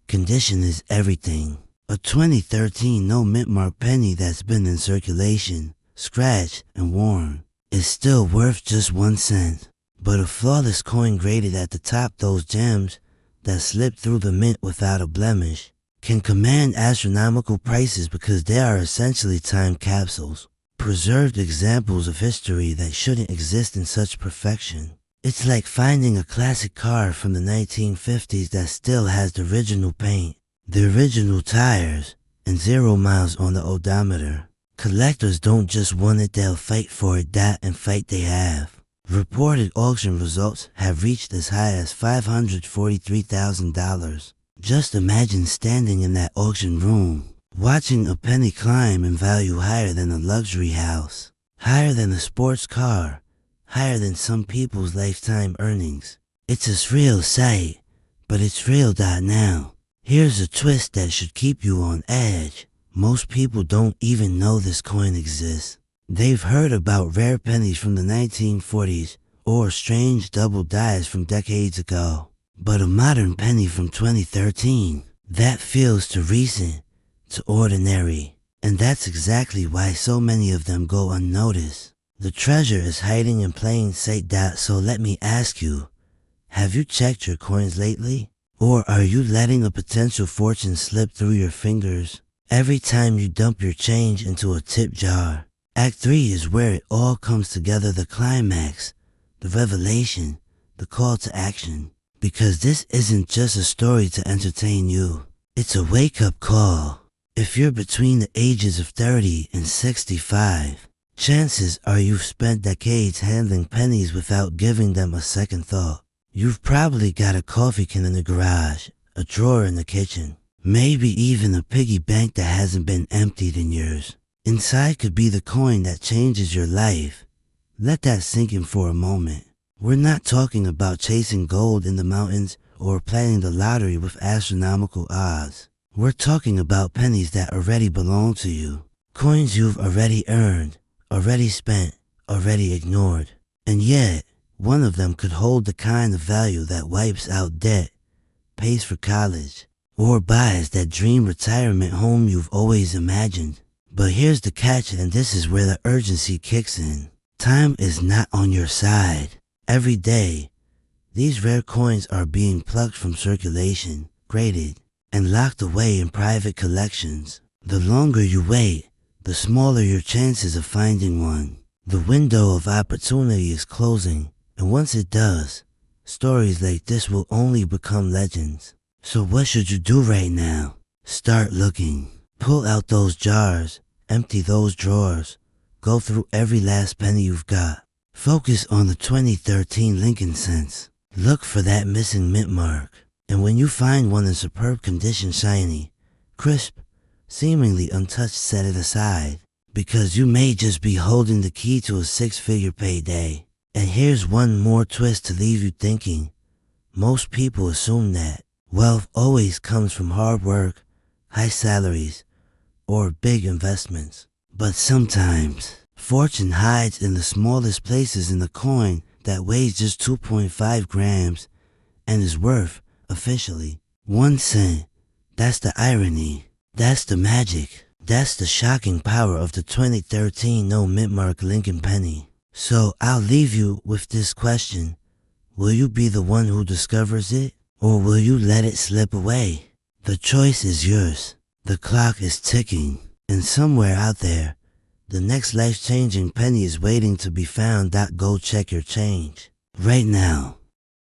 Condition is everything. A 2013 no mint mark penny that's been in circulation, scratched, and worn is still worth just 1 cent. But a flawless coin graded at the top, those gems that slip through the mint without a blemish, can command astronomical prices because they are essentially time capsules, preserved examples of history that shouldn't exist in such perfection. It's like finding a classic car from the 1950s that still has the original paint, the original tires, and 0 miles on the odometer. Collectors don't just want it, they'll fight for it. That and fight they have. Reported auction results have reached as high as $543,000. Just imagine standing in that auction room, watching a penny climb in value higher than a luxury house, higher than a sports car, higher than some people's lifetime earnings. It's a surreal sight, but it's real. Now, here's a twist that should keep you on edge. Most people don't even know this coin exists. They've heard about rare pennies from the 1940s or strange double dies from decades ago. But a modern penny from 2013, that feels too recent, too ordinary. And that's exactly why so many of them go unnoticed. The treasure is hiding in plain sight. So let me ask you, have you checked your coins lately? Or are you letting a potential fortune slip through your fingers every time you dump your change into a tip jar? Act 3 is where it all comes together, the climax, the revelation, the call to action. Because this isn't just a story to entertain you, it's a wake-up call. If you're between the ages of 30 and 65, chances are you've spent decades handling pennies without giving them a second thought. You've probably got a coffee can in the garage, a drawer in the kitchen, maybe even a piggy bank that hasn't been emptied in years. Inside could be the coin that changes your life. Let that sink in for a moment. We're not talking about chasing gold in the mountains or playing the lottery with astronomical odds. We're talking about pennies that already belong to you. Coins you've already earned, already spent, already ignored. And yet, one of them could hold the kind of value that wipes out debt, pays for college, or buys that dream retirement home you've always imagined. But here's the catch, and this is where the urgency kicks in. Time is not on your side. Every day, these rare coins are being plucked from circulation, graded, and locked away in private collections. The longer you wait, the smaller your chances of finding one. The window of opportunity is closing, and once it does, stories like this will only become legends. So what should you do right now? Start looking. Pull out those jars, empty those drawers, go through every last penny you've got. Focus on the 2013 Lincoln cents. Look for that missing mint mark. And when you find one in superb condition, shiny, crisp, seemingly untouched, set it aside. Because you may just be holding the key to a six-figure payday. And here's one more twist to leave you thinking. Most people assume that wealth always comes from hard work, high salaries, or big investments. But sometimes, fortune hides in the smallest places in the coin that weighs just 2.5 grams and is worth, officially, 1 cent. That's the irony. That's the magic. That's the shocking power of the 2013 no mint mark Lincoln penny. So I'll leave you with this question. Will you be the one who discovers it, or will you let it slip away? The choice is yours. The clock is ticking, and somewhere out there, the next life-changing penny is waiting to be found. Go check your change right now.